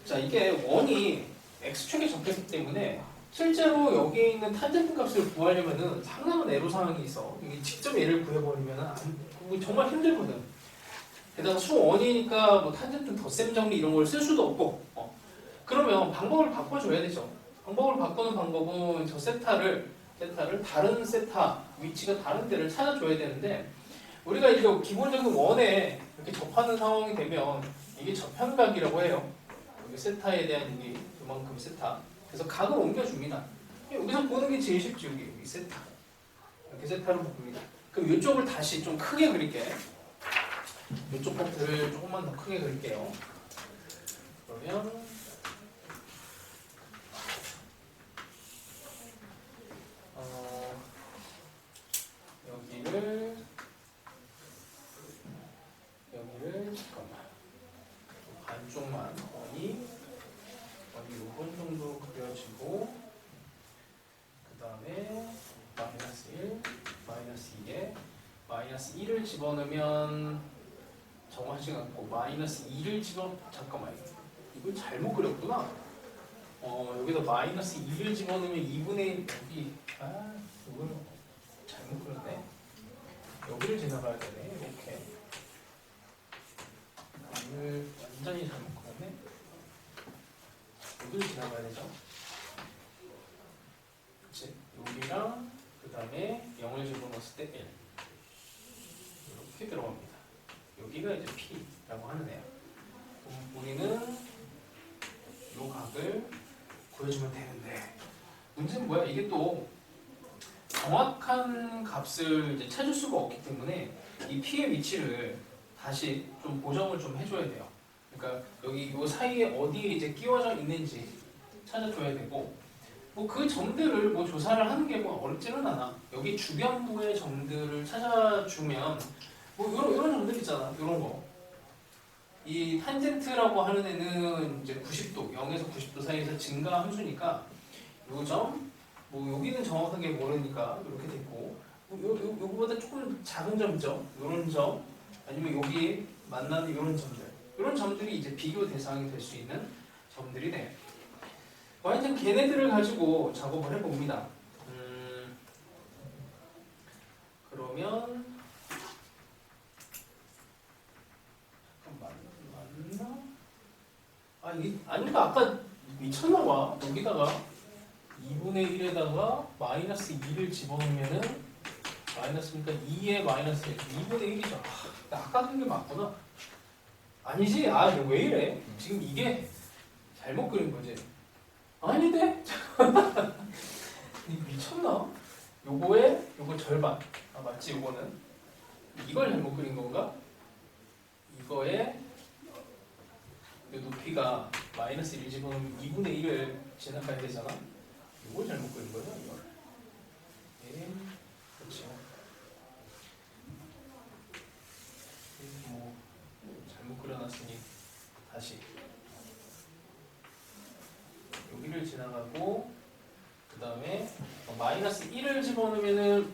자, 이게 원이 x축에 적혔기 때문에 실제로 여기에 있는 탄젠트 값을 구하려면은 상당한 애로사항이 있어. 이게 직접 얘를 구해버리면은 정말 힘들거든. 게다가 수원이니까 뭐 탄젠트 덧셈 정리 이런 걸 쓸 수도 없고. 그러면 방법을 바꿔줘야 되죠. 방법을 바꾸는 방법은 저 세타를 다른 세타 위치가 다른 데를 찾아줘야 되는데 우리가 이제 기본적인 원에 이렇게 접하는 상황이 되면 이게 저편각이라고 해요. 여기 세타에 대한 이게 이만큼 세타. 그래서 각을 옮겨줍니다. 여기서 보는 게 제일 쉽지. 여기 세타. 이렇게 세타로 봅니다. 그럼 이쪽을 다시 좀 크게 그릴게. 이쪽 파트를 조금만 더 크게 그릴게요. 그러면 여기를 잠깐만 반쪽만 원이 요번 정도 그려지고 그 다음에 마이너스 1, 마이너스 2에 마이너스 1을 집어넣으면 정하지 않고 마이너스 2를 잠깐만 이걸 잘못 그렸구나. 여기다 마이너스 2를 집어넣으면 2분의 1 여기 이걸 잘못 그렸네. 여기를 지나가야 되네. 이렇게 이걸 완전히 잘못 그렸네. 여기를 지나가야 되죠. 그치? 여기랑 그 다음에 0을 집어넣었을 때 1 이렇게 들어갑니다. 여기가 이제 P라고 하는 애야. 우리는 이 각을 구해주면 되는데 문제는 뭐야? 이게 또 정확한 값을 이제 찾을 수가 없기 때문에 이 P의 위치를 다시 좀 보정을 좀 해줘야 돼요. 그러니까 여기 이 사이에 어디에 이제 끼워져 있는지 찾아줘야 되고 뭐 그 점들을 뭐 조사를 하는 게 뭐 어렵지는 않아. 여기 주변부의 점들을 찾아주면 뭐 이런 점들 있잖아. 이런 거. 이 탄젠트라고 하는 애는 이제 90도, 0에서 90도 사이에서 증가 함수니까 요 점, 뭐 여기는 정확하게 모르니까 이렇게 됐고 요거보다 조금 작은 점이죠. 이런 점, 아니면 여기 만나는 이런 점들. 이런 점들이 이제 비교 대상이 될 수 있는 점들이 돼. 하여튼 걔네들을 가지고 작업을 해봅니다. 그러면 이게 아닌가? 아까 미쳤나봐. 여기다가 2분의 1에다가 마이너스 2를 집어넣으면은 마이너스니까 2에 마이너스 2분의 1이죠. 아까 한 게 맞구나. 아니지? 이거 왜 이래? 지금 이게 잘못 그린 거지. 아닌데? 이거 미쳤나? 요거 절반. 맞지? 요거는 이걸 잘못 그린 건가? 이거에 높이가 마이너스 1 집어넣으면 2분의 1을 지나가야 되잖아. 이걸 잘못 그린 거죠, 이걸. 그렇죠. 뭐 잘못 그려놨으니 다시 여기를 지나가고 그 다음에 마이너스 1을 집어넣으면은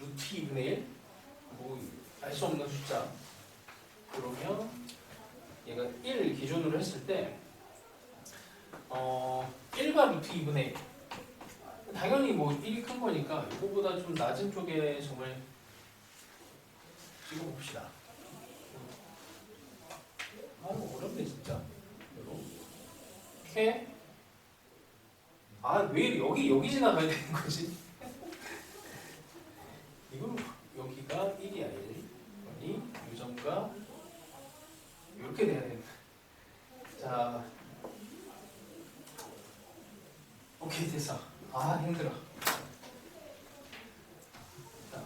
루트 2분의 1 뭐 알 수 없는 숫자. 그러면 얘가 1 기준으로 했을 때 1과 루트 2분의 1 당연히 뭐 1이 큰 거니까 이거보다 좀 낮은 쪽에 점을 찍어봅시다. 이거 어렵네 진짜. 이렇게 왜 여기 지나가야 되는 거지? 이거 여기가 1이야 1. 이 점과 이렇게 돼야 된다. 자, 오케이 됐어. 힘들어. 자,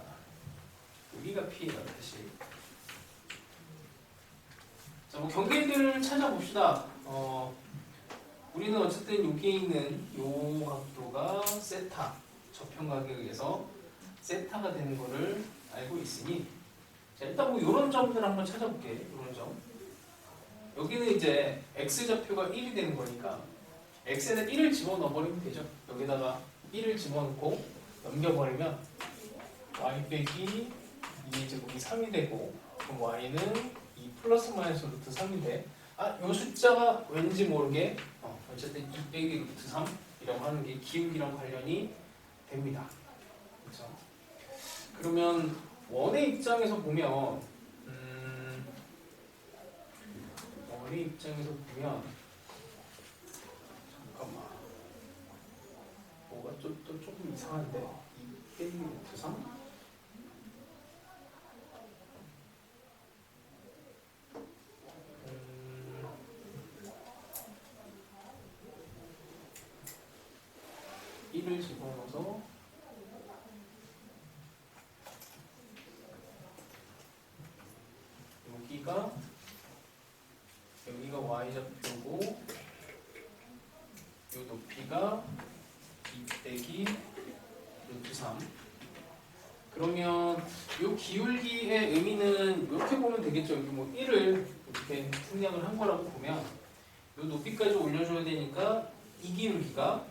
여기가 P예요 다시. 자, 뭐 경계들을 찾아봅시다. 우리는 어쨌든 여기에 있는 요 각도가 세타, 저평각에 의해서 세타가 되는 거를 알고 있으니, 자, 일단 뭐 이런 점들 한번 찾아볼게. 이런 점. 여기는 이제 x좌표가 1이 되는 거니까 x에다 1을 집어넣어버리면 되죠. 여기다가 1을 집어넣고 넘겨버리면 y 빼기 2의 제곱이 3이 되고, 그럼 y는 2 플러스 마이너스 루트 3인데, 이 숫자가 왠지 모르게 어쨌든 2 빼기 루트 3이라고 하는 게 기울기랑 관련이 됩니다. 그렇죠? 그러면 원의 입장에서 보면 원의 입장에서 보면 잠깐만, 뭐가 또 조금 이상한데, 2 빼기 루트 3? 를 집어넣어서 여기가 y좌표고, 이 높이가 2 빼기 루트 3. 그러면 이 기울기의 의미는 이렇게 보면 되겠죠. 여기 뭐 1을 이렇게 생략을 한 거라고 보면 이 높이까지 올려줘야 되니까 이 기울기가,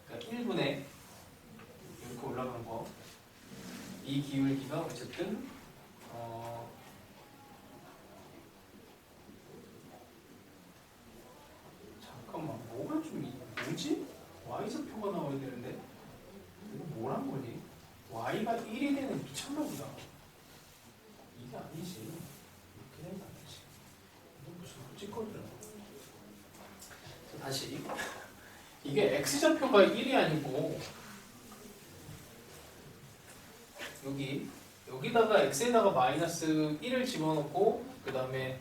그러니까 1분의 이렇게 올라간 거, 이 기울기가 어쨌든 잠깐만, 뭐가 좀 뭐지? y좌표가 나와야 되는데 이거 뭐란 거니? y가 1이 되는 미쳤나 보다. 이게 아니지. 이렇게 되는 게 아니지. 이게 무슨 헛짓거리야. 다시, 이게 x좌표가 1이 아니고 여기다가 x에다가 마이너스 1을 집어넣고, 그 다음에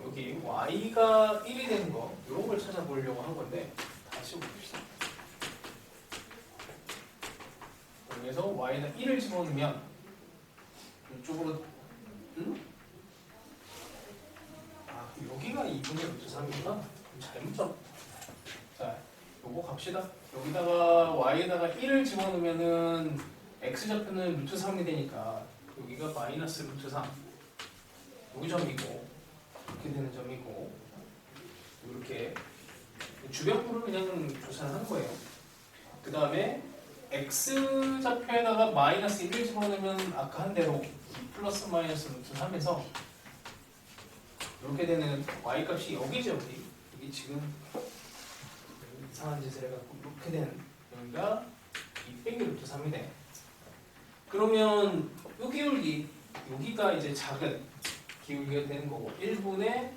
여기 y가 1이 되는 거, 이런 걸 찾아보려고 한 건데, 다시 봅시다. 여기에서 y는 1을 집어넣으면 이쪽으로, 여기가 2분의 루트 3이구나. 잘못 잡. 자, 요거 갑시다. 여기다가 y에다가 1을 집어넣으면은 x좌표는 루트 3이 되니까 여기가 마이너스 루트 3, 요 점이고, 이렇게 되는 점이고, 이렇게 주변부를 그냥 조사를 한 거예요. 그 다음에 x좌표에다가 마이너스 1을 집어넣으면 아까 한 대로 2 플러스 마이너스 루트 3에서 이렇게 되는 y 값이 여기죠. 여기 지금 이상한 짓을 해갖고 이렇게 되는, 여기가 2 빼기 루트 3이네. 그러면 이 기울기, 여기가 이제 작은 기울기가 되는 거고, 1분의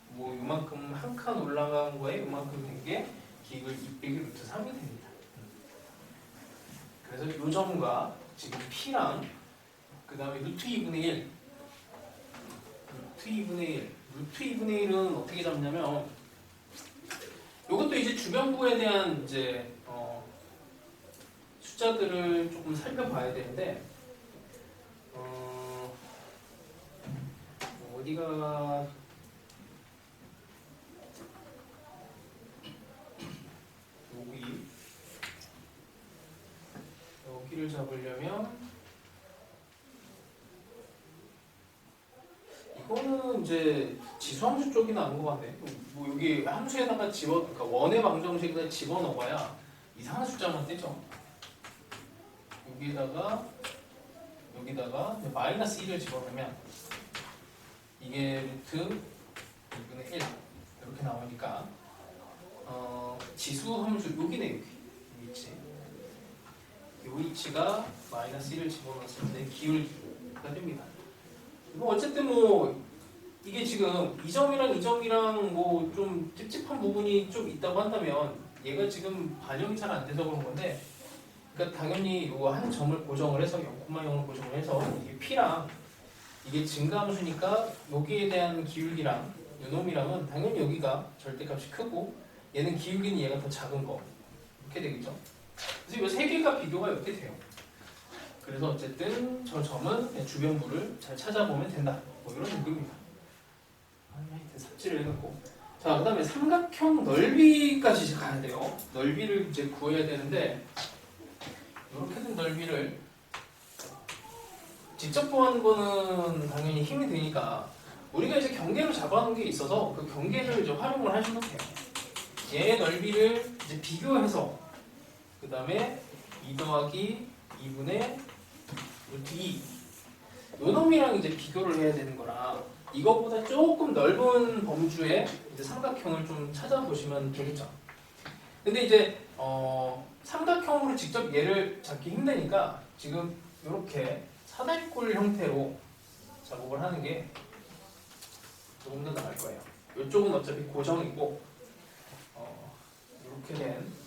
뭐 요만큼 한 칸 올라간 거에 요만큼 된 게 기울 2 빼기 루트 3이 됩니다. 그래서 이 점과 지금 P랑 그 다음에 루트 2분의 1, 루트 2분의 1은 어떻게 잡냐면, 이것도 이제 주변부에 대한 이제 숫자들을 조금 살펴봐야 되는데, 어디가 여기를 잡으려면, 이거는 이제 지수함수 쪽이 나온 것 같네. 뭐 여기 함수에다가 그러니까 원의 방정식에다 집어넣어봐야 이상한 숫자만 뜨죠. 여기다가 마이너스 1을 집어넣으면 이게 루트 2분의 1 이렇게 나오니까 지수함수 여기네. 여기 위치, 이 위치가 마이너스 1을 집어넣었을 때 기울기가 됩니다. 뭐 어쨌든 뭐 이게 지금 이 점이랑 뭐 좀 찝찝한 부분이 좀 있다고 한다면, 얘가 지금 반영이 잘 안 돼서 그런 건데, 그러니까 당연히 이거 한 점을 고정을 해서 0,0을 고정을 해서 이게 P랑 이게 증가함수니까 여기에 대한 기울기랑 요놈이랑은 당연히 여기가 절대값이 크고, 얘는 기울기는 얘가 더 작은 거, 이렇게 되겠죠. 그래서 이 세 개가 비교가 이렇게 돼요. 그래서 어쨌든 저 점은 주변부를 잘 찾아보면 된다, 뭐 이런 느낌입니다. P를 해놓고 자 그다음에 삼각형 넓이까지 이제 가야 돼요. 넓이를 이제 구해야 되는데 이렇게 된 넓이를 직접 구하는 거는 당연히 힘이 드니까 우리가 이제 경계로 잡아놓은 게 있어서 그 경계를 이제 활용을 하시면 돼요. 얘 넓이를 이제 비교해서 그 다음에 2 더하기 2분의 루트 2 요 놈이랑 이제 비교를 해야 되는 거라 이거보다 조금 넓은 범주의 이제 삼각형을 좀 찾아보시면 되겠죠. 근데 이제 삼각형으로 직접 얘를 잡기 힘드니까 지금 이렇게 사다리꼴 형태로 작업을 하는 게 조금 더 나을 거예요. 이쪽은 어차피 고정이고 이렇게 된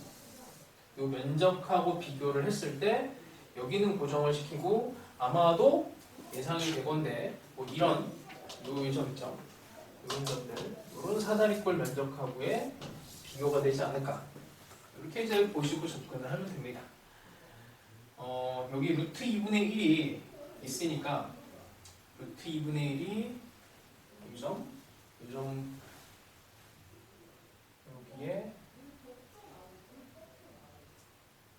이 면적하고 비교를 했을 때 여기는 고정을 시키고 아마도 예상이 되건데 뭐 이런 요 점 있죠. 이런 점들 이런 사다리꼴 면적하고의 비교가 되지 않을까 이렇게 이제 보시고 접근을 하면 됩니다. 여기 루트 2분의 1이 있으니까 루트 2분의 1이 이 점 여기에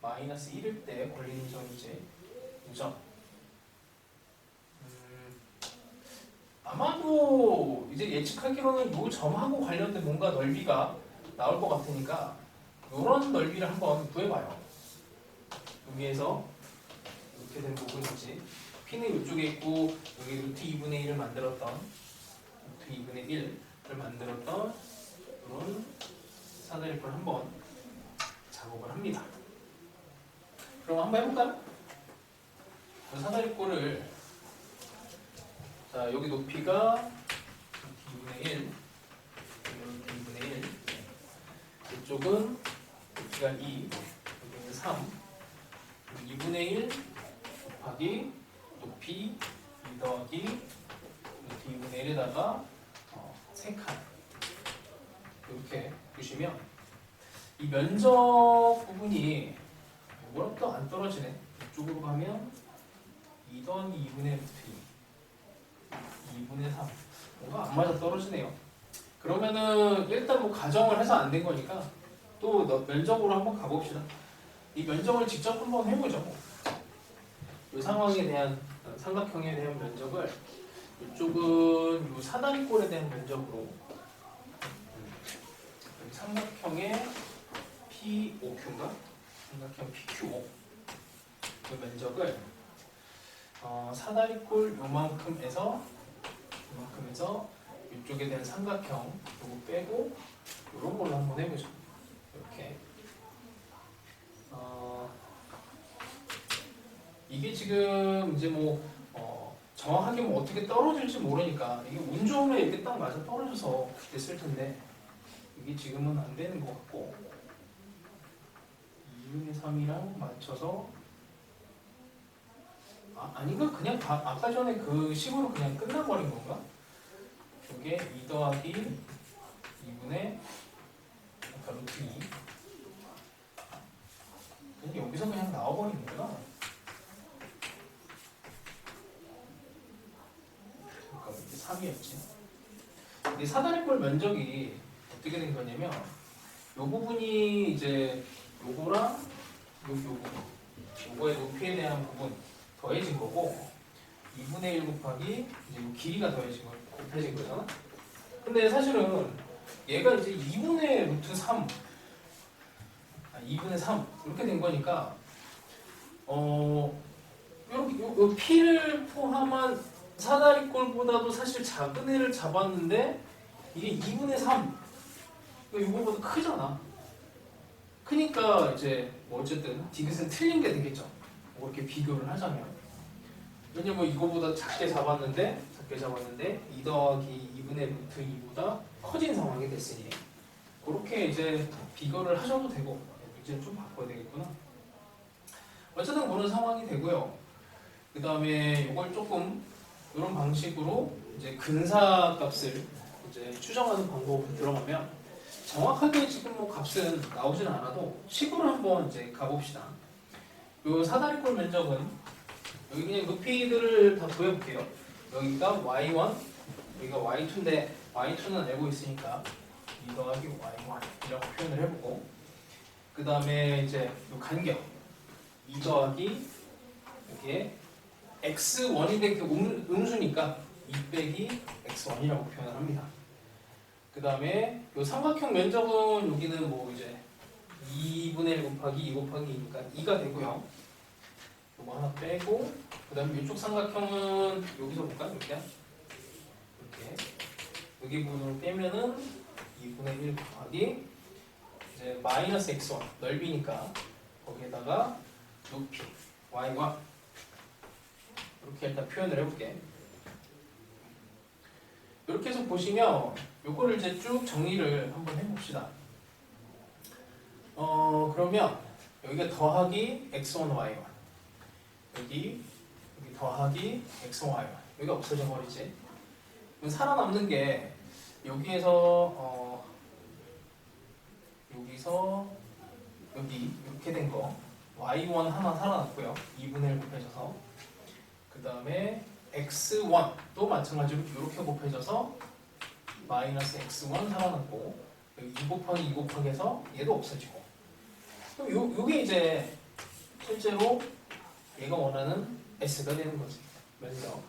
마이너스 1일 때 걸리는 점이지 이 점. 아마도 이제 예측하기로는 이 점하고 관련된 뭔가 넓이가 나올 것 같으니까 이런 넓이를 한번 구해봐요. 여기에서 이렇게 된 부분이지. P는 이쪽에 있고 여기 루트 2분의 1을 만들었던 루트 2분의 1을 만들었던 이런 사다리꼴 한번 작업을 합니다. 그럼 한번 해볼까요? 그 사다리꼴을 자 여기 높이가 2분의 1 2분의 1 이쪽은 높이가 2 여기는 3 2분의 1 곱하기 높이 2 더하기 루트 2분의 1에다가 3칸 이렇게 보시면 이 면적 부분이 뭐랑 또 안 떨어지네. 이쪽으로 가면 2 더하기 2분의 루트 2 2분의 3 뭔가 안 맞아 떨어지네요. 그러면은 일단 뭐 가정을 해서 안 된 거니까 또 면적으로 한번 가봅시다. 이 면적을 직접 한번 해보죠. 이 상황에 대한 삼각형에 대한 면적을 이쪽은 이 사다리꼴에 대한 면적으로 삼각형의 POQ인가? 삼각형 PQ5 그 면적을 사다리꼴 요만큼에서 이쪽에 대한 삼각형 요거 빼고 이런 걸로 한번 해보죠. 이렇게 이게 지금 이제 뭐 정확하게 뭐 어떻게 떨어질지 모르니까 이게 운 좋으면 이렇게 딱 맞아 떨어져서 됐을 텐데 이게 지금은 안 되는 것 같고 2분의 3이랑 맞춰서 아닌가? 그냥 아까 전에 그 식으로 그냥 끝나버린 건가? 이게 2 더하기 2분의 아까 루트 2 그냥 여기서 그냥 나와버린 거구나. 그러니까 이게 3이었지. 이 사다리꼴 면적이 어떻게 된 거냐면 요 부분이 이제 요거랑 요거의 높이에 대한 부분 더해진 거고 2분의 1 곱하기 이제 요 길이가 곱해진 거잖아. 근데 사실은 얘가 이제 2분의 루트 3 2분의 3 이렇게 된 거니까 이렇게 요 P를 포함한 사다리꼴보다도 사실 작은 애를 잡았는데 이게 2분의 3 이거보다 크잖아. 크니까 이제 뭐 어쨌든 디귿은 틀린 게 되겠죠. 뭐 이렇게 비교를 하자면 왜냐면 이거보다 작게 잡았는데 2 더하기 2분의 루트 2보다 커진 상황이 됐으니 그렇게 이제 비교를 하셔도 되고 이제 좀 바꿔야 되겠구나. 어쨌든 그런 상황이 되고요. 그 다음에 이걸 조금 이런 방식으로 이제 근사 값을 이제 추정하는 방법으로 들어가면 정확하게 지금 뭐 값은 나오진 않아도 식으로 한번 이제 가봅시다. 이 사다리꼴 면적은 여기 그냥 높이들을 다 구해볼게요. 여기가 y1, 여기가 y2인데 y2는 알고 있으니까 2 더하기 y1이라고 표현을 해보고 그 다음에 이제 요 간격 2 더하기 여기에 x1인데 그 음수니까 2 빼기 x1이라고 표현을 합니다. 그 다음에 요 삼각형 면적은 여기는 뭐 이제 2분의 1 곱하기 2 곱하기 2니까 2가 되고요. 요거 하나 빼고 그 다음에 이쪽 삼각형은 여기서 볼까요? 이렇게 여기 부분을 빼면은 2분의 1 곱하기 이제 마이너스 x1 넓이니까 거기에다가 높이 y1 이렇게 일단 표현을 해볼게. 이렇게 해서 보시면 요거를 이제 쭉 정리를 한번 해봅시다. 그러면 여기가 더하기 x1 y1 여기 더하기 x1 y1 여기가 없어져 버리지. 살아남는 게 여기에서 여기서 여기 이렇게 된 거 y1 하나 살아났고요. 2분의 1 곱해져서 그 다음에 x1도 마찬가지로 이렇게 곱해져서 마이너스 x1 살아났고 여기 2 곱하기 2 곱하기 해서 얘도 없어지고 그럼 요게 이제 실제로 얘가 원하는 s가 되는 거지. 면적.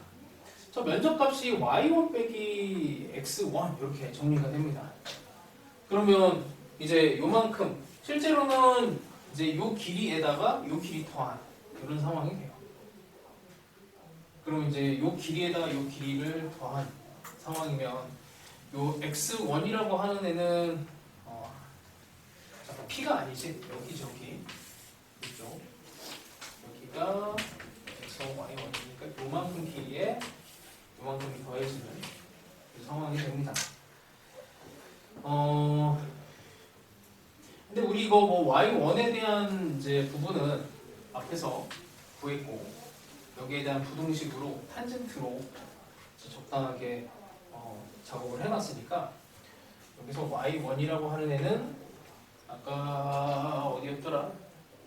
저 면적값이 y1 빼기 x1 이렇게 정리가 됩니다. 그러면 이제 요만큼 실제로는 이제 요 길이에다가 요 길이 더한 이런 상황이 돼요. 그럼 이제 요 길이에다가 요 길이를 더한 상황이면 요 x1이라고 하는 애는 잠깐 p가 아니지 여기 저기 이쪽 여기가 x1 y1이니까 요만큼 길이에 요만큼이 더해지는 상황이 됩니다. 근데 우리 이거 뭐 y1에 대한 이제 부분은 앞에서 구했고 여기에 대한 부등식으로 탄젠트로 적당하게 작업을 해놨으니까 여기서 y1이라고 하는 애는 아까 어디였더라?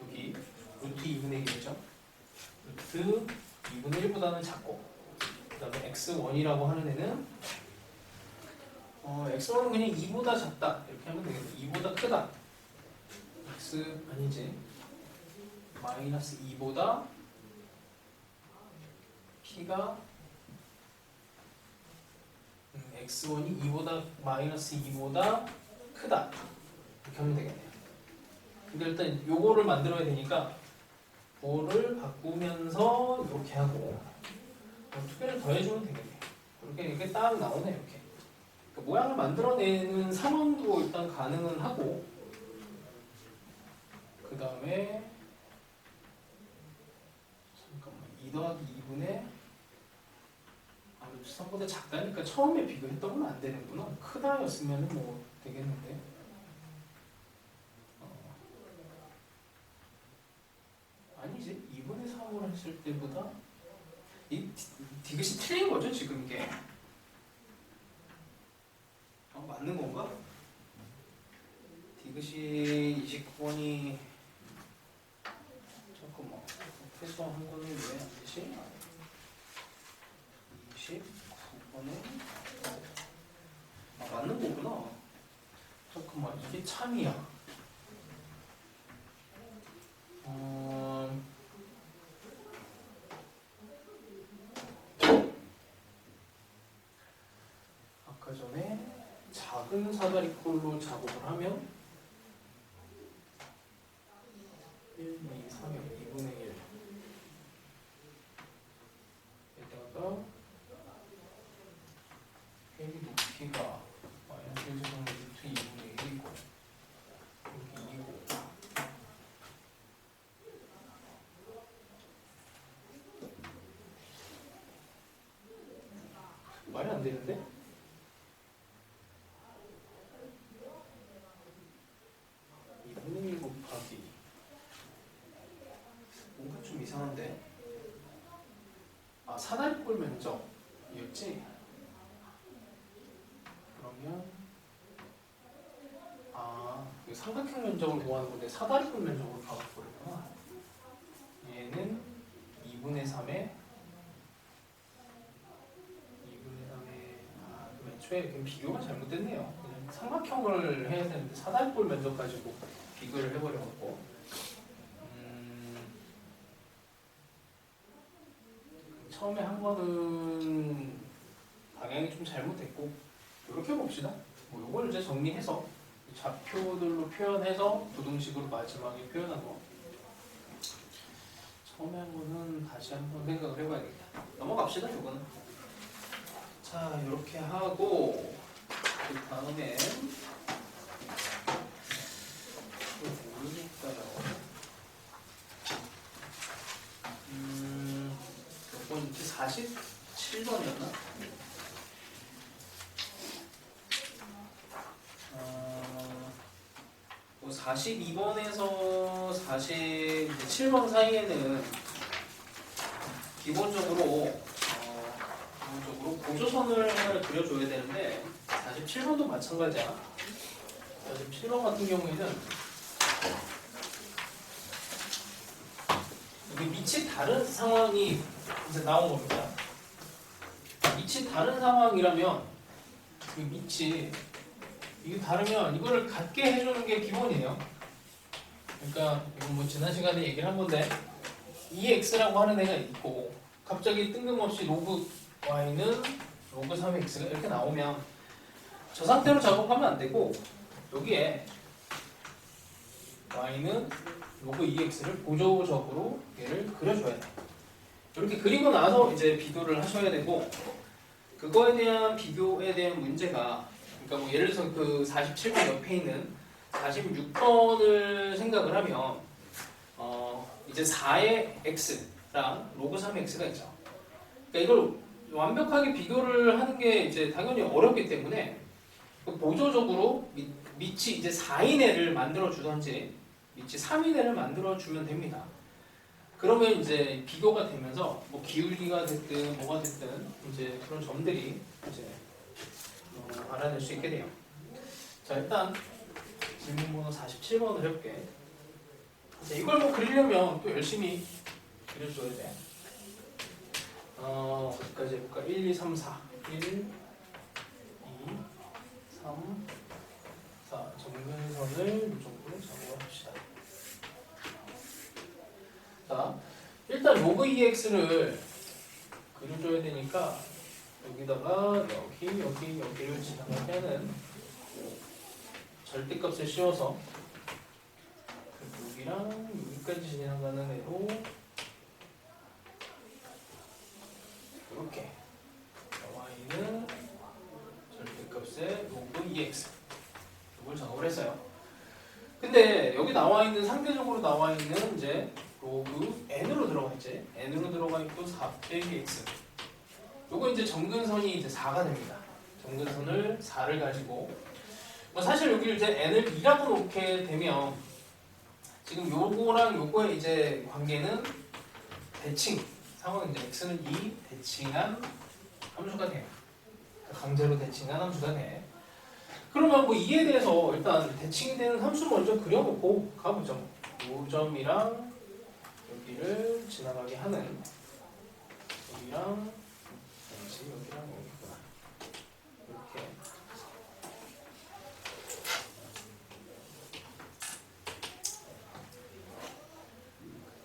여기 루트 2분의 1이죠. 루트 2분의 1보다는 작고 그 다음에 x1이라고 하는 애는 x1은 그냥 2보다 작다 이렇게 하면 되겠네. 2보다 크다 x 아니지 마이너스 2보다 p가 x1이 2보다 마이너스 2보다 크다 이렇게 하면 되겠네요. 근데 일단 요거를 만들어야 되니까 뭐를 바꾸면서 이렇게 하고 두 개를 더해주면 되겠네요. 이렇게 딱 나오네 이렇게. 그러니까 모양을 만들어내는 상황도 일단 가능은 하고 그 다음에 잠깐만 2 더하기 2분의 루트 3보다 작다니까 처음에 비교했던 건 안 되는구나. 크다였으면 뭐 되겠는데 아니지 2분의 3을 했을 때보다 이 디귿이 틀린 거죠 지금 이게. 맞는 건가? 디귿이 29번이 잠깐만 회수한 거는 왜 안 되지? 29번에 맞는 거구나. 잠깐만 이게 참이야. 아까 전에 작은 사다리꼴로 작업을 하면 1, 2, 3의 2분의 1 에다가 여기 높이가 마이너스 1제곱 루트 2분의 1이고 여기 2고 말이 안 되는데? 곱하기 뭔가 좀 이상한데? 사다리꼴 면적이었지? 그러면 삼각형 면적을 구하는 건데 사다리꼴 면적으로 바꿔버렸구나. 얘는 2분의 3에 애초에 이렇게 비교가 잘못됐네요. 그냥 삼각형을 해야 되는데 사다리꼴 면적 가지고 비교를 해버려갖고 처음에 한 거는 방향이 좀 잘못됐고 이렇게 봅시다. 뭐 이걸 이제 정리해서 좌표들로 표현해서 부등식으로 마지막에 표현한 거. 처음에 한 거는 다시 한번 생각을 해봐야겠다. 넘어갑시다. 이거는. 자, 이렇게 하고 그 다음에 모르겠어요. 이건 47번이었나? 42번에서 47번 사이에는 기본적으로 보조선을 하나를 그려줘야 되는데 47번도 마찬가지야. 47번 같은 경우에는 여기 밑이 다른 상황이 이제 나온 겁니다. 밑이 다른 상황이라면 그 밑이 이게 다르면 이거를 같게 해주는 게 기본이에요. 그러니까 이건 뭐 지난 시간에 얘기를 한 건데 2x라고 하는 애가 있고 갑자기 뜬금없이 로그 y는 로그 3x가 이렇게 나오면 저 상태로 작업하면 안 되고 여기에 y는 로그 2x를 보조적으로 얘를 그려줘야 돼. 이렇게 그리고 나서 이제 비교를 하셔야 되고 그거에 대한 비교에 대한 문제가 그러니까 뭐 예를 들어서 그 47번 옆에 있는 46번을 생각을 하면 이제 4의 x랑 로그 3의 x가 있죠. 그러니까 이걸 완벽하게 비교를 하는 게 이제 당연히 어렵기 때문에 보조적으로 밑이 이제 4인 애를 만들어 주던지 밑이 3인 애를 만들어 주면 됩니다. 그러면 이제 비교가 되면서 뭐 기울기가 됐든 뭐가 됐든 이제 그런 점들이 이제 알아낼 수 있게 돼요. 자, 일단 질문번호 47번을 해볼게. 자, 이걸 뭐 그리려면 또 열심히 그려줘야 돼. 어디까지 해볼까? 1, 2, 3, 4 1, 2, 3, 4 정근선을 이 정도로 작업합시다. 자, 일단 로그 2x를 그려줘야 되니까 여기다가 여기를 지나가게 하는 절대값을 씌워서 여기랑 여기까지 지나가는 애로 이렇게 y는 절대값의 로그 2x 이걸 작업을 했어요. 근데 여기 나와 있는 상대적으로 나와 있는 이제 로그 n으로 들어가 있지. n으로 들어가 있고 4 빼기 x. 요거 이제 정근선이 이제 4가 됩니다. 정근선을 4를 가지고 뭐 사실 여기 이제 n을 2라고 놓게 되면 지금 요거랑 요거의 이제 관계는 대칭 상황 이제 x는 2 대칭한 함수가 돼요. 강제로 대칭한 함수가 돼. 그러면 뭐 이에 대해서 일단 대칭이 되는 함수 먼저 그려놓고 가보죠. 요 점이랑 여기를 지나가게 하는 여기랑 여기구나. 이렇게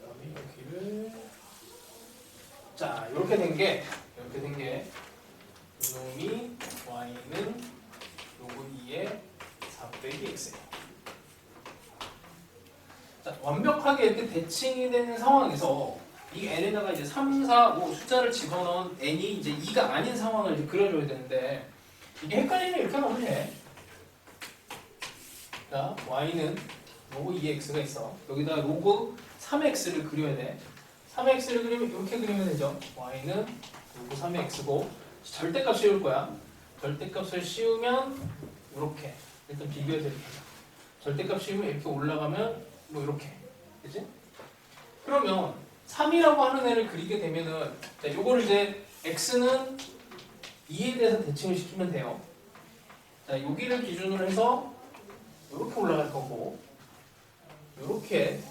그다음에 여기를 자 이렇게 된 게 이놈이 y는 로그 2의 4 빼기 x예요. 자, 완벽하게 이렇게 대칭이 되는 상황에서 이 n에다가 이제 3, 4, 5 숫자를 집어넣은 n이 이제 2가 아닌 상황을 이제 그려줘야 되는데 이게 헷갈리면 이렇게 하면 돼. 자, y는 로그 2x가 있어. 여기다 로그 3x를 그려야 돼. 3x를 그리면 이렇게 그리면 되죠. y는 로그 3의 x고 절대값 씌울 거야. 절대값을 씌우면 이렇게 일단 비교해 드릴게요. 절대값 씌우면 이렇게 올라가면 뭐 이렇게 그치? 그러면 3이라고 하는 애를 그리게 되면은 자, 요거를 이제 x는 2에 대해서 대칭을 시키면 돼요. 자, 여기를 기준으로 해서 이렇게 올라갈 거고 이렇게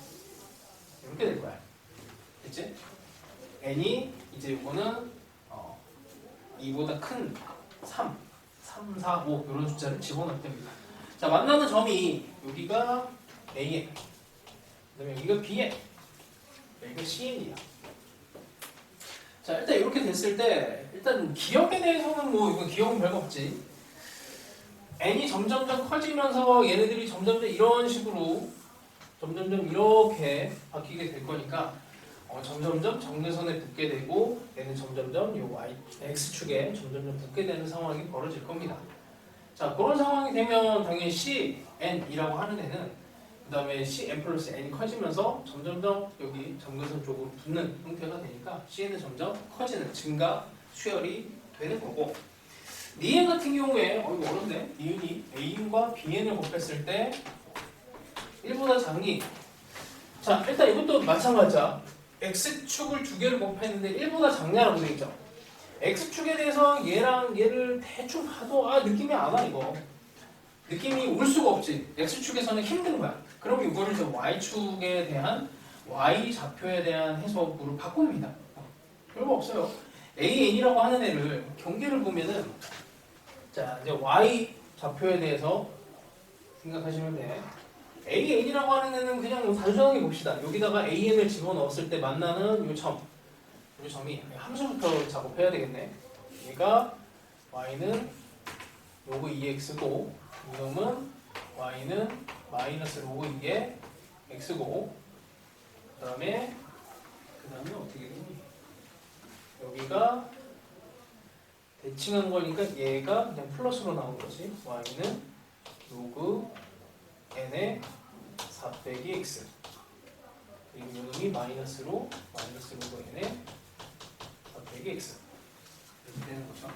될 거야. 됐지? n이 이제 요거는 2보다 큰 3, 3, 4, 5 이런 숫자를 집어넣을 때입니다. 자, 만나는 점이 여기가 AN, 그다음에 여기가 BN, 여기가 CN이야. 자, 일단 이렇게 됐을 때 일단 기억에 대해서는 뭐 이거 기억은 별거 없지. n이 점점점 커지면서 얘네들이 점점점 이런 식으로 점점점 이렇게 바뀌게 될 거니까 점점점 정대선에 붙게 되고 얘는 점점점 요 y x축에 점점점 붙게 되는 상황이 벌어질 겁니다. 자, 그런 상황이 되면 당연히 CN이라고 하는 애는 그 다음에 CN 플러스 n이 커지면서 점점점 여기 점근선 쪽으로 붙는 형태가 되니까 CN은 점점 커지는 증가, 수열이 되는 거고, 니은 같은 경우에 이거 어렵네. 니은이 A과 BN을 곱했을 때 1보다 작니? 자, 일단 이것도 마찬가지야. X축을 두 개를 곱했는데 1보다 작냐라고 되어있죠. X축에 대해서 얘랑 얘를 대충 봐도 느낌이 안 와. 이거 느낌이 올 수가 없지. X축에서는 힘든 거야. 그럼 이거를 이제 Y축에 대한 Y좌표에 대한 해석으로 바꿉니다. 별거 없어요. AN이라고 하는 애를 경계를 보면은, 자, 이제 Y좌표에 대해서 생각하시면 돼. AN이라고 하는 애는 그냥 단순하게 봅시다. 여기다가 AN을 집어넣었을 때 만나는 요 점이 함수부터 작업해야 되겠네. 얘가 Y는 로그 2x고 이놈은 Y는 마이너스 로그 2의 x고, 그 다음에 어떻게 되니? 여기가 대칭한 거니까 얘가 그냥 플러스로 나온 거지. Y는 로그 n의 4 빼기 x, 그리고 이놈이 마이너스 로그 n의 4 빼기 x 이렇게 되는 거죠.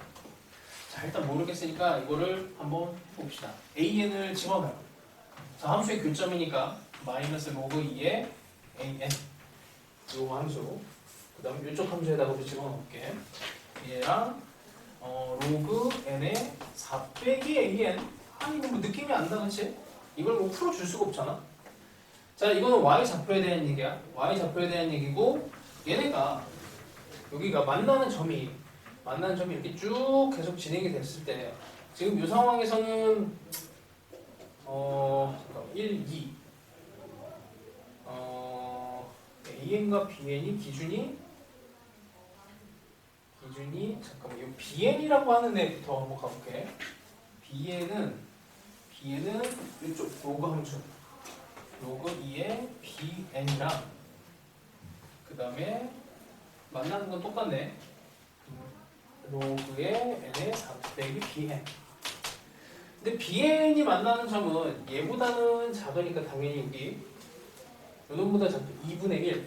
자, 일단 모르겠으니까 이거를 한번 해봅시다. AN을 집어넣어요. 자, 함수의 교점이니까 마이너스 로그 2의 AN 요 함수, 그 다음에 이쪽 함수에다가 집어넣을게. 얘랑 로그 n의 4 빼기 AN. 이거 뭐 느낌이 안 나, 그치? 이걸 뭐 풀어줄 수가 없잖아. 자, 이거는 Y좌표에 대한 얘기야. Y좌표에 대한 얘기고, 얘네가 여기가 만나는 점이 이렇게 쭉 계속 진행이 됐을 때, 지금 이 상황에서는 1, 2 AN과 BN이 기준이 잠깐만, 이 BN이라고 하는 애부터 한번 가볼게. BN은 이쪽 로그 함수 로그 2의 BN이랑 그 다음에 만나는 건 똑같네. 로그의 n의 4 빼기 BN. 근데 BN이 만나는 점은 얘보다는 작으니까 당연히 여기 요놈보다 작죠. 2분의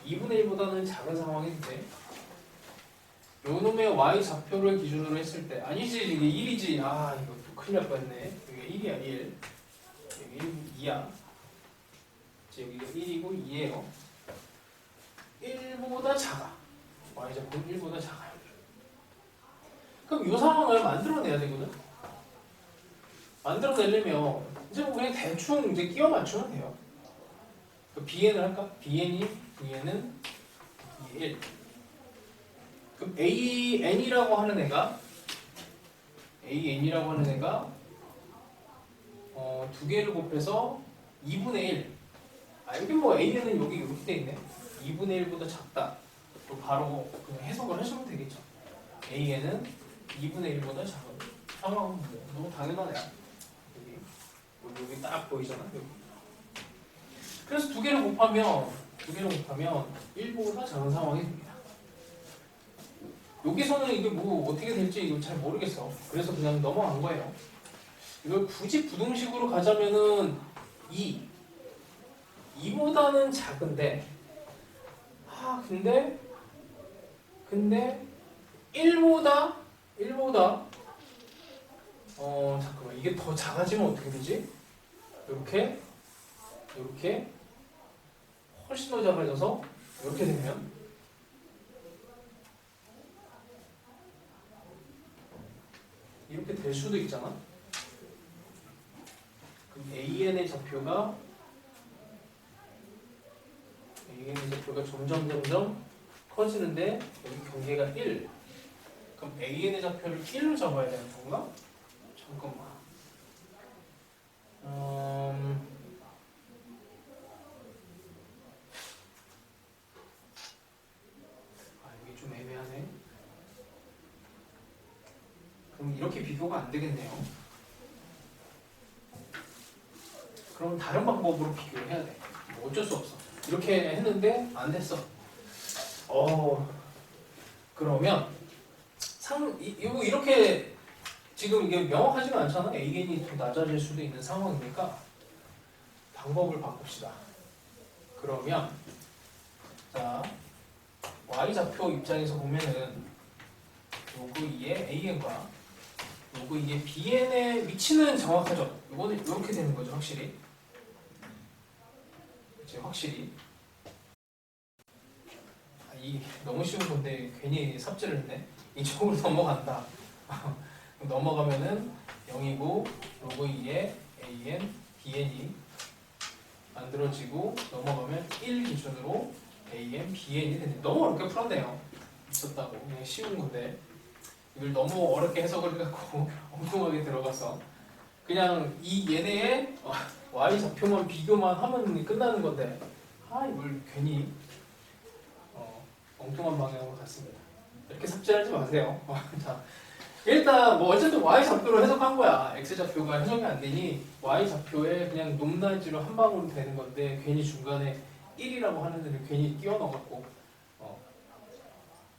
1보다는 작은 상황이 돼. 요놈의 Y좌표를 기준으로 했을 때, 아니지, 이게 1이지. 이거 또 큰일 날 뻔했네. 여기 1이야, 1. 여기 2야. 여기가 1이고 2예요. 1보다 작아. Y좌표는 1보다 작아요. 그럼 이 상황을 만들어내야 되거든. 만들어내려면 이제 뭐 그냥 대충 이제 끼워 맞추면 돼요. BN을 할까? BN은 1. 그럼 AN이라고 하는 애가 두 개를 곱해서 2분의 1. 여기 뭐 AN은 여기 이렇게 돼 있네. 2분의 1보다 작다. 또 바로 그냥 해석을 하시면 되겠죠. AN은 2분의 1보다 작은 상황은 뭐 너무 당연한 애야. 여기 딱 보이잖아. 여기. 그래서 두 개를 곱하면 1보다 작은 상황이 됩니다. 여기서는 이게 뭐 어떻게 될지 이거 잘 모르겠어. 그래서 그냥 넘어간 거예요. 이걸 굳이 부등식으로 가자면은 2보다는 작은데, 근데 1보다 잠깐만, 이게 더 작아지면 어떻게 되지? 이렇게 훨씬 더 작아져서 이렇게 되면 이렇게 될 수도 있잖아. 그럼 AN의 좌표가 점점 커지는데 여기 경계가 1. 그럼 AN의 좌표를 1로 잡아야 되는 건가? 잠깐만. 이게 좀 애매하네. 그럼 이렇게 비교가 안 되겠네요. 그럼 다른 방법으로 비교를 해야 돼. 뭐 어쩔 수 없어. 이렇게 했는데 안 됐어. 그러면 이렇게 지금 이게 명확하지가 않잖아. An이 더 낮아질 수도 있는 상황이니까 방법을 바꿉시다. 그러면 자 y 좌표 입장에서 보면은 로그 2의 an과 로그 2의 bn의 위치는 정확하죠. 이거는 이렇게 되는 거죠, 확실히. 이제 확실히. 이 너무 쉬운 건데 괜히 삽질을 했네. 이쪽으로 넘어간다. 넘어가면은 0이고 로그 2의 an, bn이 만들어지고 넘어가면 1 기준으로 an, bn이 되네. 너무 어렵게 풀었네요. 있었다고. 그냥 쉬운 건데 이걸 너무 어렵게 해석을 해갖고 엉뚱하게 들어가서 그냥 이 얘네의 y 좌표만 비교만 하면 끝나는 건데 이걸 괜히 엉뚱한 방향으로 갔습니다. 이렇게 삽질하지 마세요. 자, 일단 뭐 어쨌든 y 좌표로 해석한 거야. x 좌표가 해석이 안 되니 y 좌표에 그냥 높낮이로 한 방울로 되는 건데 괜히 중간에 1이라고 하는 데를 괜히 끼워 넣어갖고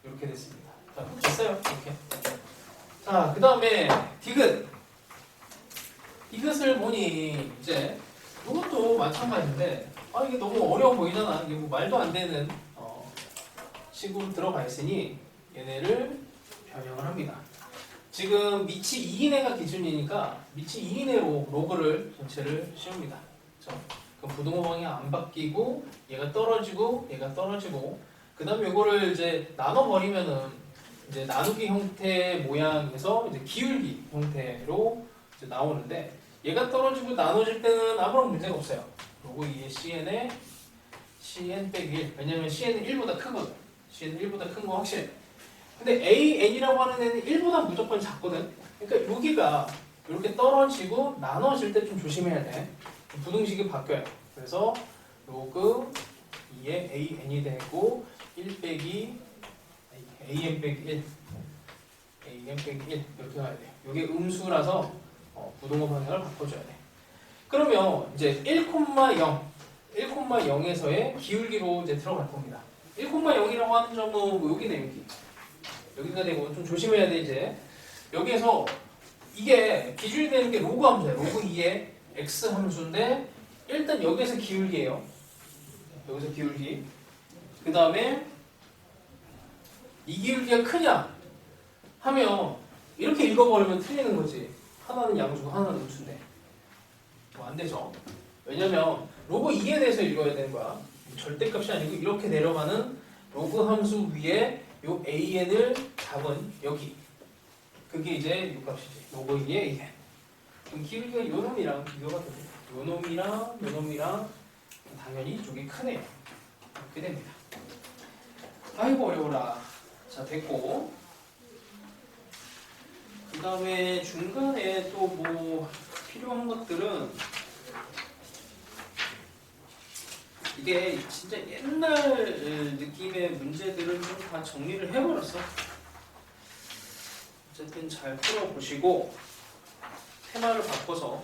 이렇게 됐습니다. 자, 됐어요. 이렇게. 자, 그 다음에 디귿. 디귿을 보니 이제 이것도 마찬가지인데 이게 너무 어려워 보이잖아. 이게 뭐 말도 안 되는 식으로 들어가 있으니 얘네를 변형을 합니다. 지금 밑이 2인회가 기준이니까 밑이 2인회로 로그를 전체를 씌웁니다. 그럼 부동호 방향 안 바뀌고 얘가 떨어지고 얘가 떨어지고 그 다음에 이거를 이제 나눠버리면은 이제 나누기 형태 모양에서 이제 기울기 형태로 이제 나오는데 얘가 떨어지고 나눠질 때는 아무런 문제가 없어요. 로그 2의 CN에 CN 빼기 1. 왜냐면 CN은 1보다 크거든. CN은 1보다 큰 거 확실해. 근데 AN이라고 하는 애는 1보다 무조건 작거든. 그러니까 여기가 이렇게 떨어지고 나눠질 때 좀 조심해야 돼. 부등식이 바뀌어요. 그래서 로그 2의 AN이 되고 1 빼기 AN 빼기 1 AN 빼기 1 이렇게 가야 돼요. 이게 음수라서 부동호 방향을 바꿔줘야 돼. 그러면 이제 1,0에서의 기울기로 이제 들어갈 겁니다. 1,0이라고 하는 점은 뭐 여기네, 여기가 되고 좀 조심해야 돼. 이제 여기에서 이게 기준이 되는 게 로그 함수예요. 로그 2의 x 함수인데 일단 여기에서 기울기예요. 여기서 기울기. 그 다음에 이 기울기가 크냐 하면 이렇게 읽어버리면 틀리는 거지. 하나는 양수고 하나는 음수인데 뭐 안 되죠. 왜냐면 로그 2에 대해서 읽어야 되는 거야. 절대값이 아니고 이렇게 내려가는 로그 함수 위에 요 an을 잡은 여기 그게 이제 요 값이지. 로그 2의 an. 그럼 기울기가 요 놈이랑 비교가 되죠. 요 놈이랑 당연히 이쪽이 크네요. 이렇게 됩니다. 아이고 어려워라. 자, 됐고 그 다음에 중간에 또 뭐 필요한 것들은 이게 진짜 옛날 느낌의 문제들은 좀 다 정리를 해버렸어. 어쨌든 잘 풀어보시고 테마를 바꿔서